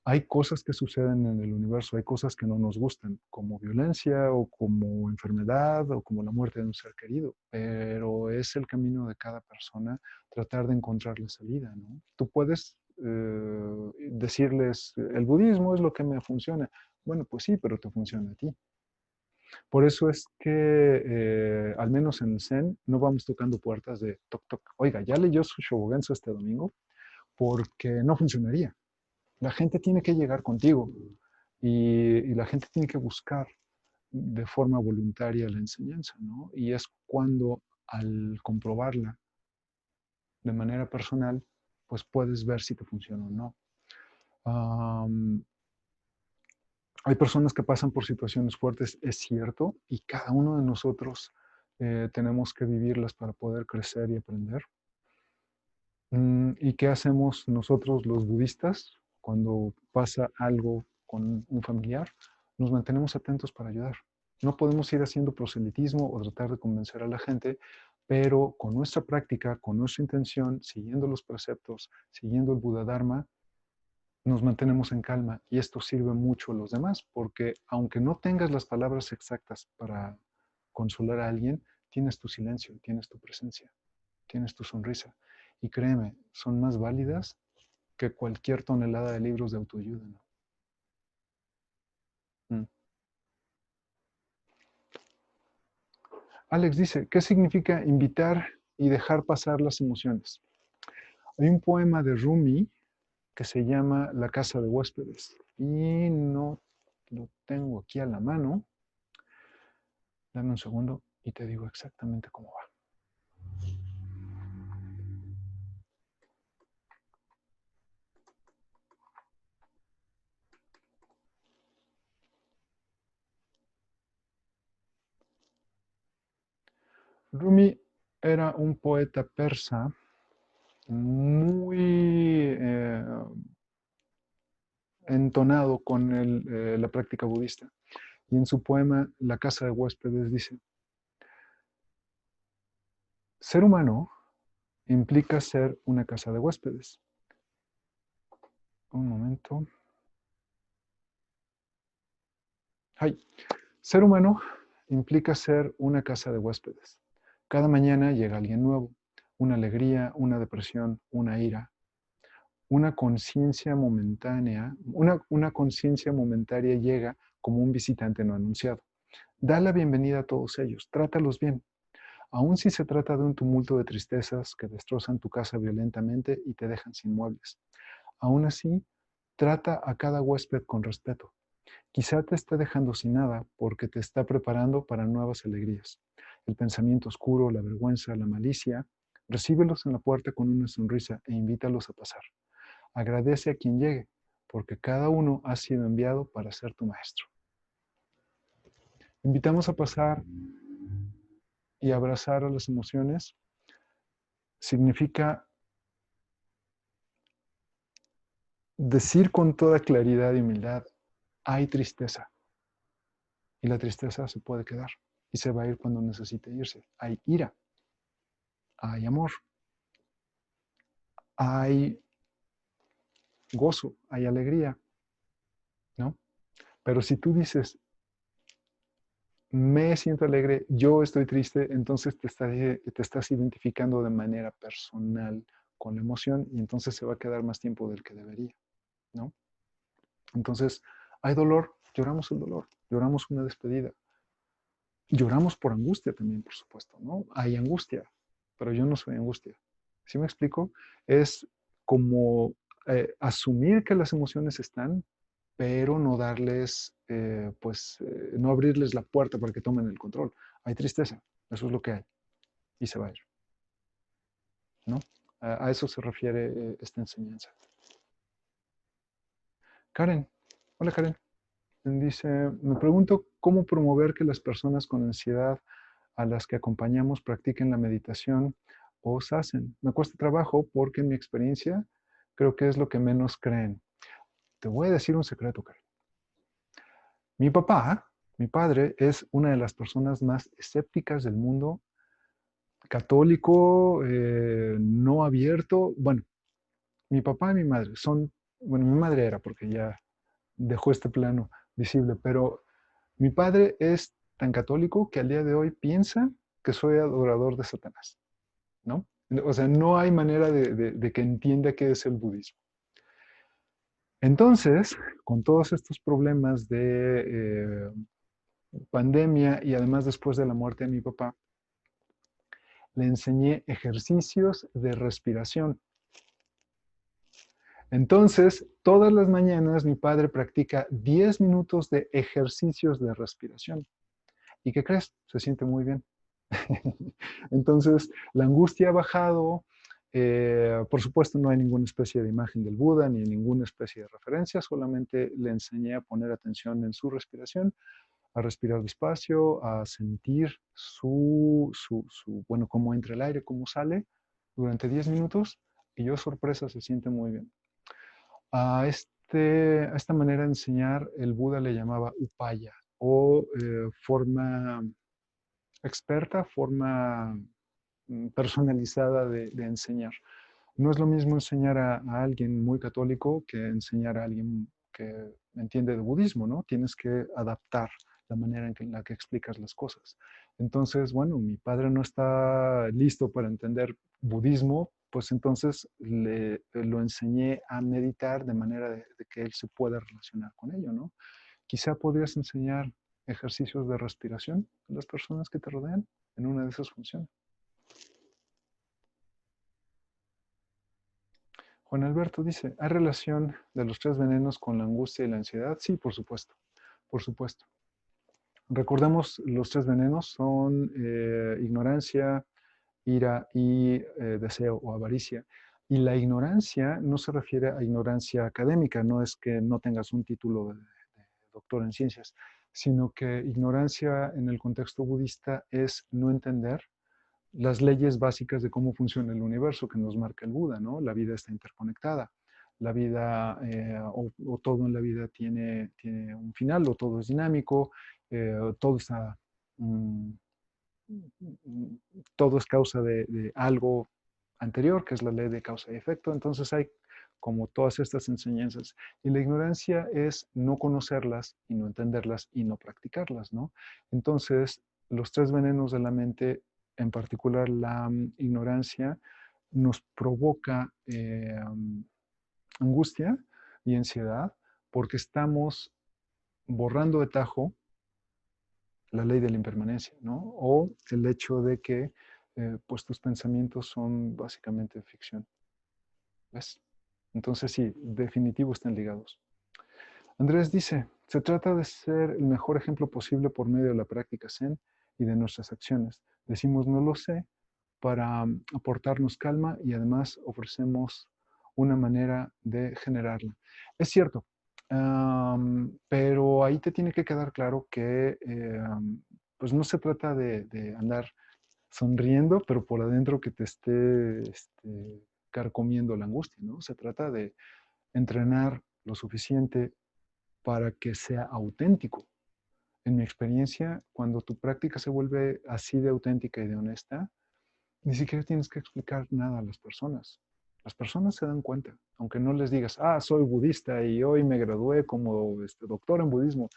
Hay cosas que suceden en el universo, hay cosas que no nos gustan, como violencia o como enfermedad o como la muerte de un ser querido, pero es el camino de cada persona tratar de encontrar la salida, ¿no? Tú puedes decirles, el budismo es lo que me funciona. Bueno, pues sí, pero te funciona a ti. Por eso es que, al menos en el Zen, no vamos tocando puertas de toc toc. Oiga, ¿ya leyó su Shobogenzo este domingo? Porque no funcionaría. La gente tiene que llegar contigo y la gente tiene que buscar de forma voluntaria la enseñanza, ¿no? Y es cuando al comprobarla de manera personal, pues puedes ver si te funciona o no. Um, Hay personas que pasan por situaciones fuertes, es cierto, y cada uno de nosotros tenemos que vivirlas para poder crecer y aprender. ¿Y qué hacemos nosotros los budistas cuando pasa algo con un familiar? Nos mantenemos atentos para ayudar. No podemos ir haciendo proselitismo o tratar de convencer a la gente, pero con nuestra práctica, con nuestra intención, siguiendo los preceptos, siguiendo el Buda Dharma, nos mantenemos en calma y esto sirve mucho a los demás, porque aunque no tengas las palabras exactas para consolar a alguien, tienes tu silencio, tienes tu presencia, tienes tu sonrisa. Y créeme, son más válidas que cualquier tonelada de libros de autoayuda, ¿no? Mm. Alex dice, ¿qué significa invitar y dejar pasar las emociones? Hay un poema de Rumi que se llama La casa de huéspedes y no lo tengo aquí a la mano. Dame un segundo y te digo exactamente cómo va. Rumi era un poeta persa muy entonado con la práctica budista. Y en su poema La casa de huéspedes dice, ser humano implica ser una casa de huéspedes. Un momento. Ay. Ser humano implica ser una casa de huéspedes. Cada mañana llega alguien nuevo, una alegría, una depresión, una ira, una conciencia momentánea, una conciencia momentaria llega como un visitante no anunciado. Da la bienvenida a todos ellos, trátalos bien, aun si se trata de un tumulto de tristezas que destrozan tu casa violentamente y te dejan sin muebles. Aún así, Trata a cada huésped con respeto. Quizá te esté dejando sin nada porque te está preparando para nuevas alegrías. El pensamiento oscuro, la vergüenza, la malicia, recíbelos en la puerta con una sonrisa e invítalos a pasar. Agradece a quien llegue, porque cada uno ha sido enviado para ser tu maestro. Invitamos a pasar y abrazar a las emociones. Significa decir con toda claridad y humildad, hay tristeza. Y la tristeza se puede quedar y se va a ir cuando necesite irse. Hay ira, hay amor, hay gozo, hay alegría, ¿no? Pero si tú dices, me siento alegre, yo estoy triste, entonces te estás identificando de manera personal con la emoción y entonces se va a quedar más tiempo del que debería, ¿no? Entonces, hay dolor, lloramos el dolor, lloramos una despedida. Lloramos por angustia también, por supuesto, ¿no? Hay angustia, pero yo no soy angustia. ¿Sí me explico? Es como asumir que las emociones están, pero no darles, no abrirles la puerta para que tomen el control. Hay tristeza, eso es lo que hay, y se va a ir, ¿no? A eso se refiere esta enseñanza. Karen, hola Karen. Dice, me pregunto cómo promover que las personas con ansiedad a las que acompañamos practiquen la meditación o sasen. Me cuesta trabajo porque en mi experiencia creo que es lo que menos creen. Te voy a decir un secreto, Karen. Mi papá, mi padre, es una de las personas más escépticas del mundo, católico, no abierto. Bueno, mi papá y mi madre son, bueno, mi madre era porque ya dejó este plano visible, pero mi padre es tan católico que al día de hoy piensa que soy adorador de Satanás, ¿no? O sea, no hay manera de que entienda qué es el budismo. Entonces, con todos estos problemas de pandemia y además después de la muerte de mi papá, le enseñé ejercicios de respiración. Entonces, todas las mañanas mi padre practica 10 minutos de ejercicios de respiración. ¿Y qué crees? Se siente muy bien. Entonces, la angustia ha bajado. Por supuesto, no hay ninguna especie de imagen del Buda ni ninguna especie de referencia, solamente le enseñé a poner atención en su respiración, a respirar despacio, a sentir bueno, cómo entra el aire, cómo sale durante 10 minutos y yo, sorpresa, se siente muy bien. A esta manera de enseñar, el Buda le llamaba upaya o forma experta, forma personalizada de enseñar. No es lo mismo enseñar a alguien muy católico que enseñar a alguien que entiende de budismo, ¿no? Tienes que adaptar la manera en la que explicas las cosas. Entonces, bueno, mi padre no está listo para entender budismo, pues entonces lo enseñé a meditar de manera de que él se pueda relacionar con ello, ¿no? Quizá podrías enseñar ejercicios de respiración a las personas que te rodean en una de esas funciones. Juan Alberto dice, ¿hay relación de los tres venenos con la angustia y la ansiedad? Sí, por supuesto, por supuesto. Recordemos, los tres venenos son ignorancia, ira y deseo o avaricia. Y la ignorancia no se refiere a ignorancia académica, no es que no tengas un título de doctor en ciencias, sino que ignorancia en el contexto budista es no entender las leyes básicas de cómo funciona el universo que nos marca el Buda, ¿no? La vida está interconectada, la vida o todo en la vida tiene un final, o todo es dinámico, todo está, mm, todo es causa de algo anterior, que es la ley de causa y efecto. Entonces hay como todas estas enseñanzas. Y la ignorancia es no conocerlas y no entenderlas y no practicarlas, ¿no? Entonces, los tres venenos de la mente, en particular la ignorancia, nos provoca angustia y ansiedad porque estamos borrando de tajo la ley de la impermanencia, ¿no? O el hecho de que pues tus pensamientos son básicamente ficción. ¿Ves? Entonces sí, definitivo están ligados. Andrés dice, se trata de ser el mejor ejemplo posible por medio de la práctica Zen y de nuestras acciones. Decimos no lo sé para aportarnos calma y además ofrecemos una manera de generarla. Es cierto, pero ahí te tiene que quedar claro que pues no se trata de andar sonriendo, pero por adentro que te esté carcomiendo la angustia, ¿no? Se trata de entrenar lo suficiente para que sea auténtico. En mi experiencia, cuando tu práctica se vuelve así de auténtica y de honesta, ni siquiera tienes que explicar nada a las personas. Las personas se dan cuenta, aunque no les digas, soy budista y hoy me gradué como doctor en budismo.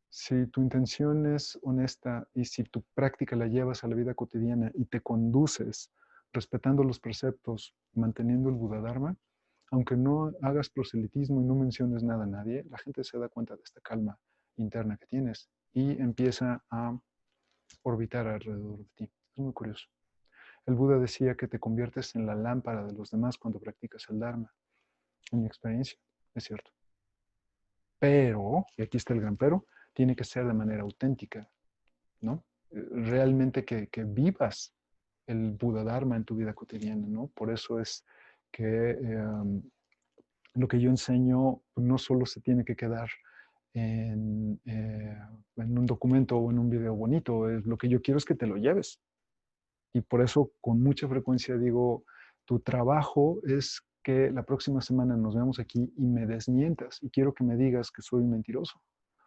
Si tu intención es honesta y si tu práctica la llevas a la vida cotidiana y te conduces respetando los preceptos, manteniendo el Buda Dharma, aunque no hagas proselitismo y no menciones nada a nadie, la gente se da cuenta de esta calma interna que tienes y empieza a orbitar alrededor de ti. Es muy curioso. El Buda decía que te conviertes en la lámpara de los demás cuando practicas el Dharma. En mi experiencia, es cierto. Pero, y aquí está el gran pero, tiene que ser de manera auténtica, ¿no? Realmente que vivas el Buda Dharma en tu vida cotidiana, ¿no? Por eso es que lo que yo enseño no solo se tiene que quedar en un documento o en un video bonito, lo que yo quiero es que te lo lleves. Y por eso con mucha frecuencia digo, tu trabajo es que la próxima semana nos vemos aquí y me desmientas y quiero que me digas que soy mentiroso,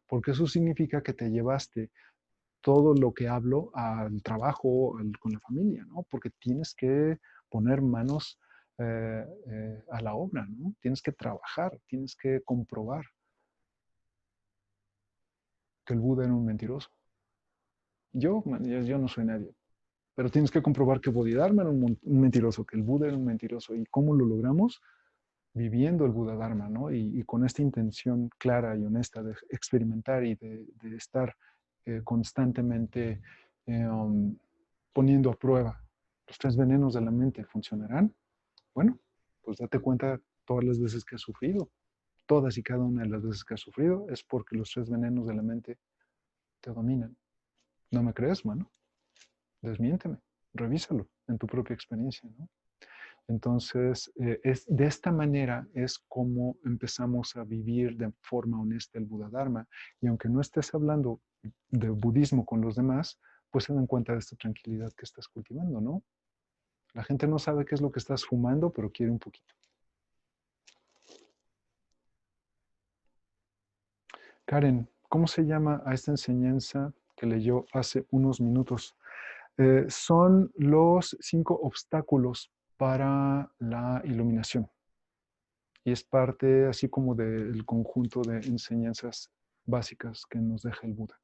porque eso significa que te llevaste todo lo que hablo al trabajo, con la familia, ¿no? Porque tienes que poner manos a la obra, ¿no? Tienes que trabajar, tienes que comprobar que el Buda era un mentiroso. Yo no soy nadie, pero tienes que comprobar que Bodhidharma era un mentiroso, que el Buda era un mentiroso. ¿Y cómo lo logramos? Viviendo el Buda Dharma, ¿no? Y con esta intención clara y honesta de experimentar y de estar constantemente poniendo a prueba los tres venenos de la mente, ¿funcionarán? Bueno, pues date cuenta todas las veces que has sufrido. Todas y cada una de las veces que has sufrido es porque los tres venenos de la mente te dominan. ¿No me crees? Bueno, desmiénteme, revísalo en tu propia experiencia, ¿no? Entonces, de esta manera es como empezamos a vivir de forma honesta el Buda Dharma. Y aunque no estés hablando de budismo con los demás, pues se dan cuenta de esta tranquilidad que estás cultivando, ¿no? La gente no sabe qué es lo que estás fumando, pero quiere un poquito. Karen, ¿cómo se llama a esta enseñanza que leyó hace unos minutos? Son los 5 obstáculos para la iluminación. Y es parte así como del conjunto de enseñanzas básicas que nos deja el Buda.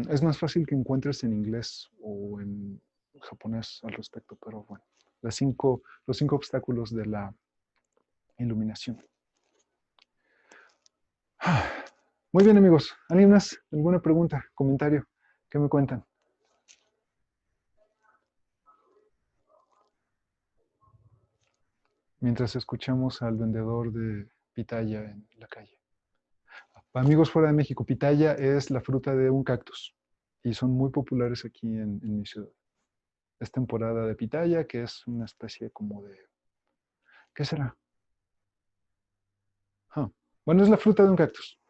Es más fácil que encuentres en inglés o en japonés al respecto, pero bueno, los cinco obstáculos de la iluminación. Muy bien, amigos. ¿Alguien más? ¿Alguna pregunta, comentario? ¿Qué me cuentan? Mientras escuchamos al vendedor de pitaya en la calle. Amigos fuera de México, pitaya es la fruta de un cactus y son muy populares aquí en mi ciudad. Es temporada de pitaya, que es una especie como de... ¿Qué será? Ah, bueno, es la fruta de un cactus.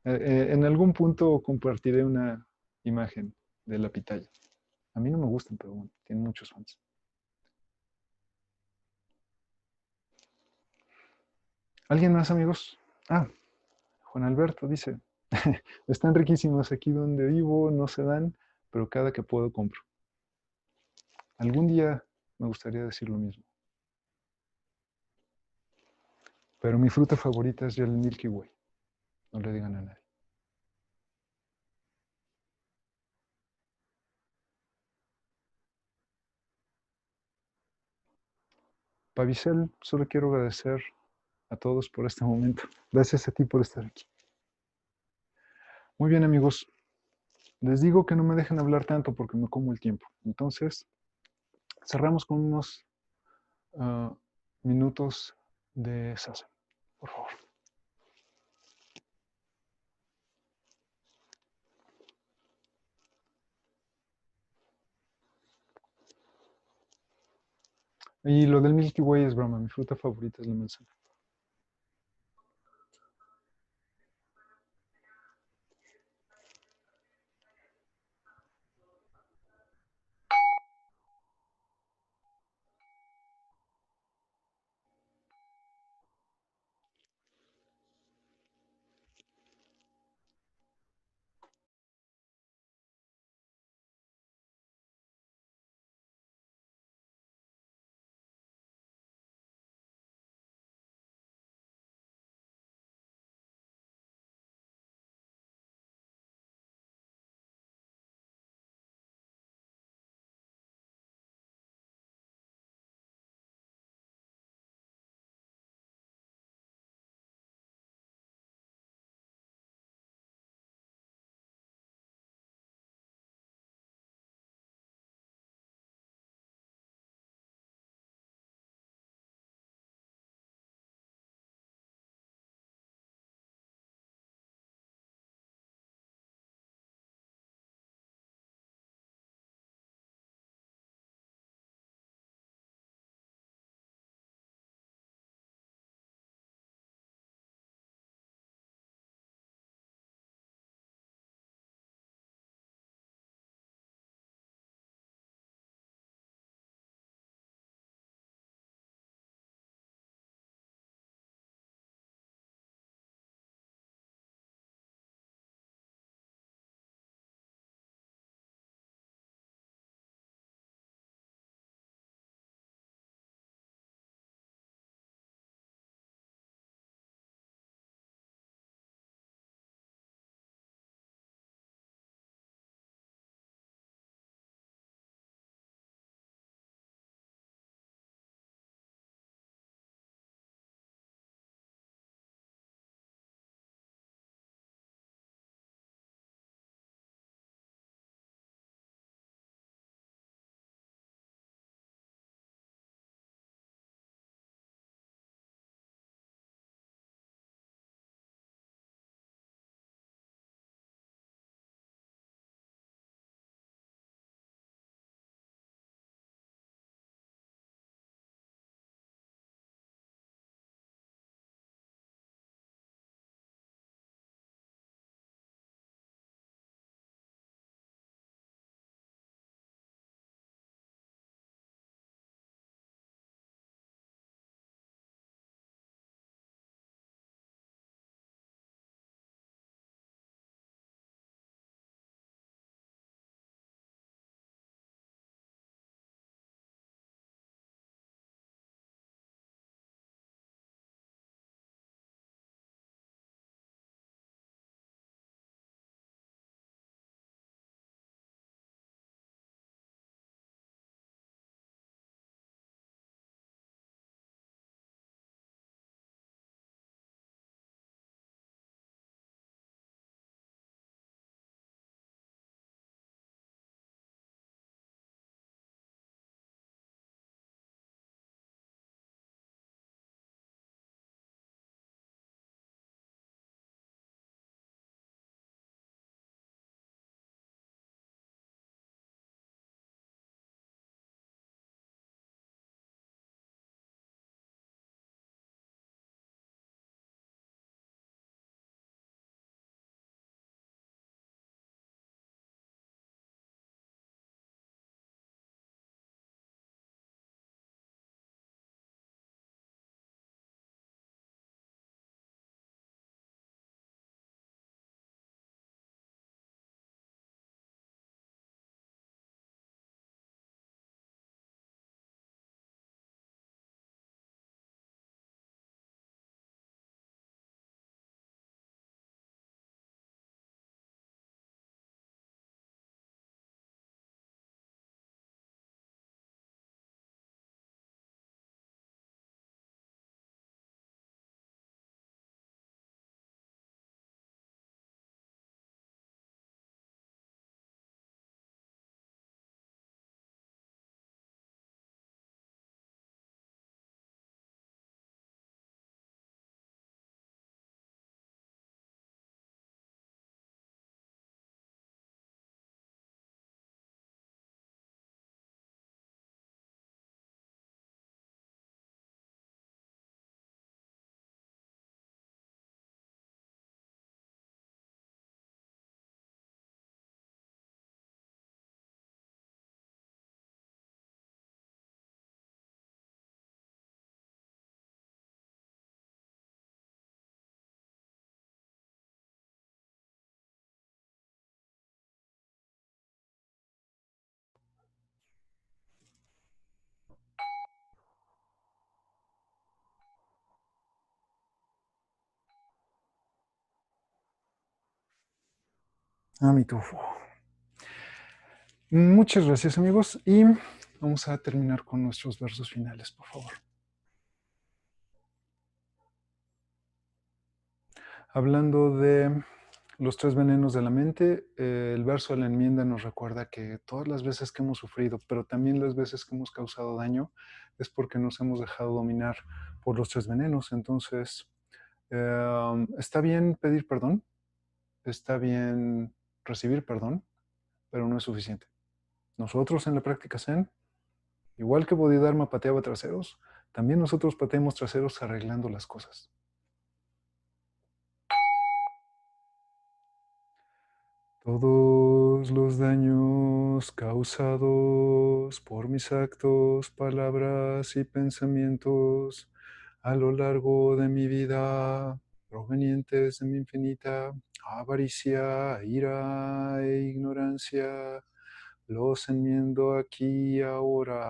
En algún punto compartiré una imagen de la pitaya. A mí no me gustan, pero bueno, tiene muchos fans. ¿Alguien más, amigos? Juan Alberto dice, están riquísimos aquí donde vivo, no se dan, pero cada que puedo compro. Algún día me gustaría decir lo mismo. Pero mi fruta favorita es el Milky Way. No le digan a nadie. Pavicel, solo quiero agradecer a todos por este momento. Gracias a ti por estar aquí. Muy bien, amigos. Les digo que no me dejen hablar tanto porque me como el tiempo. Entonces, cerramos con minutos de Zazen, por favor. Y lo del Milky Way es broma, mi fruta favorita es la manzana. A mi tufo. Muchas gracias, amigos, y vamos a terminar con nuestros versos finales, por favor. Hablando de los tres venenos de la mente, el verso de la enmienda nos recuerda que todas las veces que hemos sufrido, pero también las veces que hemos causado daño, es porque nos hemos dejado dominar por los tres venenos. Entonces, está bien pedir perdón, está bien recibir perdón, pero no es suficiente. Nosotros en la práctica Zen, igual que Bodhidharma pateaba traseros, también nosotros pateamos traseros arreglando las cosas. Todos los daños causados por mis actos, palabras y pensamientos a lo largo de mi vida, provenientes de mi infinita avaricia, ira e ignorancia, los enmiendo aquí y ahora.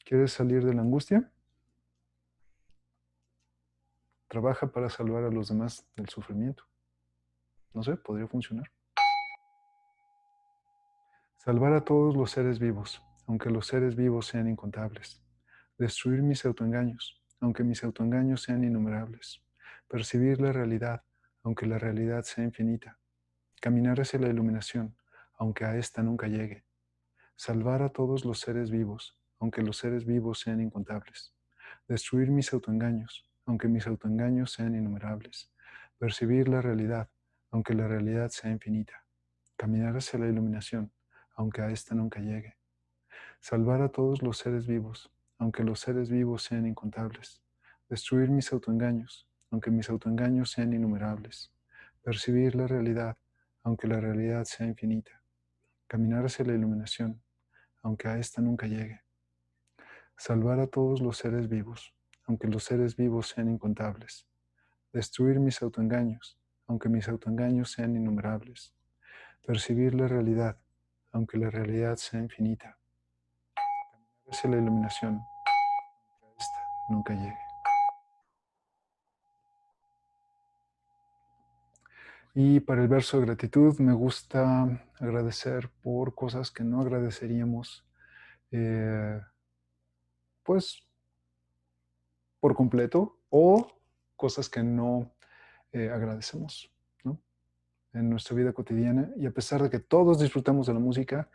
¿Quieres salir de la angustia? Trabaja para salvar a los demás del sufrimiento. No sé, podría funcionar. Salvar a todos los seres vivos, aunque los seres vivos sean incontables. Destruir mis autoengaños, aunque mis autoengaños sean innumerables. Percibir la realidad, aunque la realidad sea infinita. Caminar hacia la iluminación, aunque a ésta nunca llegue. Salvar a todos los seres vivos, aunque los seres vivos sean incontables. Destruir mis autoengaños, aunque mis autoengaños sean innumerables. Percibir la realidad, aunque la realidad sea infinita. Caminar hacia la iluminación, aunque a ésta nunca llegue. Salvar a todos los seres vivos, aunque los seres vivos sean incontables. Destruir mis autoengaños, aunque mis autoengaños sean innumerables. Percibir la realidad, aunque la realidad sea infinita. Caminar hacia la iluminación, aunque a ésta nunca llegue. Salvar a todos los seres vivos, aunque los seres vivos sean incontables. Destruir mis autoengaños, aunque mis autoengaños sean innumerables. Percibir la realidad, aunque la realidad sea infinita. Caminar hacia la iluminación, aunque a esta nunca llegue. Y para el verso de gratitud me gusta agradecer por cosas que no agradeceríamos, pues por completo, o cosas que no agradecemos, ¿no? En nuestra vida cotidiana. Y a pesar de que todos disfrutamos de la música,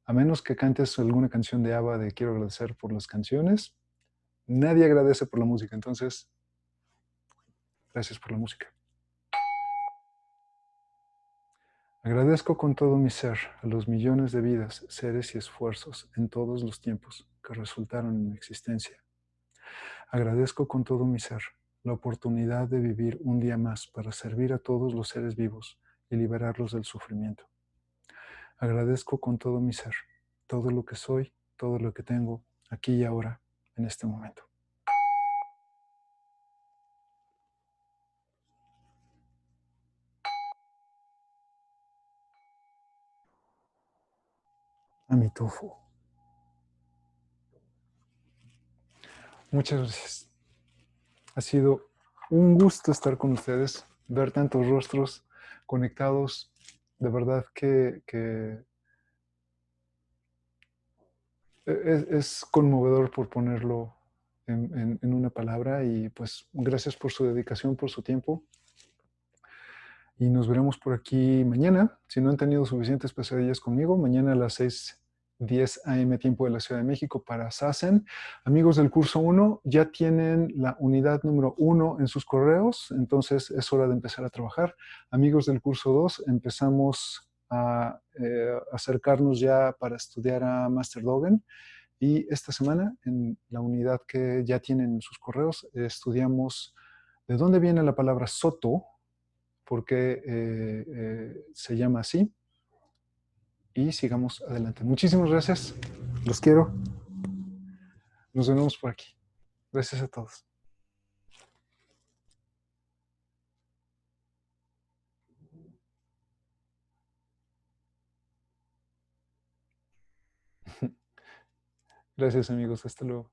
a menos que cantes alguna canción de ABBA de quiero agradecer por las canciones, nadie agradece por la música. Entonces, gracias por la música. Agradezco con todo mi ser a los millones de vidas, seres y esfuerzos en todos los tiempos que resultaron en mi existencia. Agradezco con todo mi ser la oportunidad de vivir un día más para servir a todos los seres vivos y liberarlos del sufrimiento. Agradezco con todo mi ser todo lo que soy, todo lo que tengo, aquí y ahora, en este momento. Amitofo. Muchas gracias. Ha sido un gusto estar con ustedes, ver tantos rostros conectados. De verdad que es conmovedor por ponerlo en una palabra y pues gracias por su dedicación, por su tiempo y nos veremos por aquí mañana. Si no han tenido suficientes pesadillas conmigo, mañana a las 6:10 a.m. tiempo de la Ciudad de México para SASEN. Amigos del curso 1, ya tienen la unidad número 1 en sus correos, entonces es hora de empezar a trabajar. Amigos del curso 2, empezamos a acercarnos ya para estudiar a Master Dogen. Y esta semana, en la unidad que ya tienen en sus correos, estudiamos de dónde viene la palabra soto, por qué se llama así, y sigamos adelante. Muchísimas gracias, los quiero, nos vemos por aquí. Gracias a todos. Gracias amigos, hasta luego.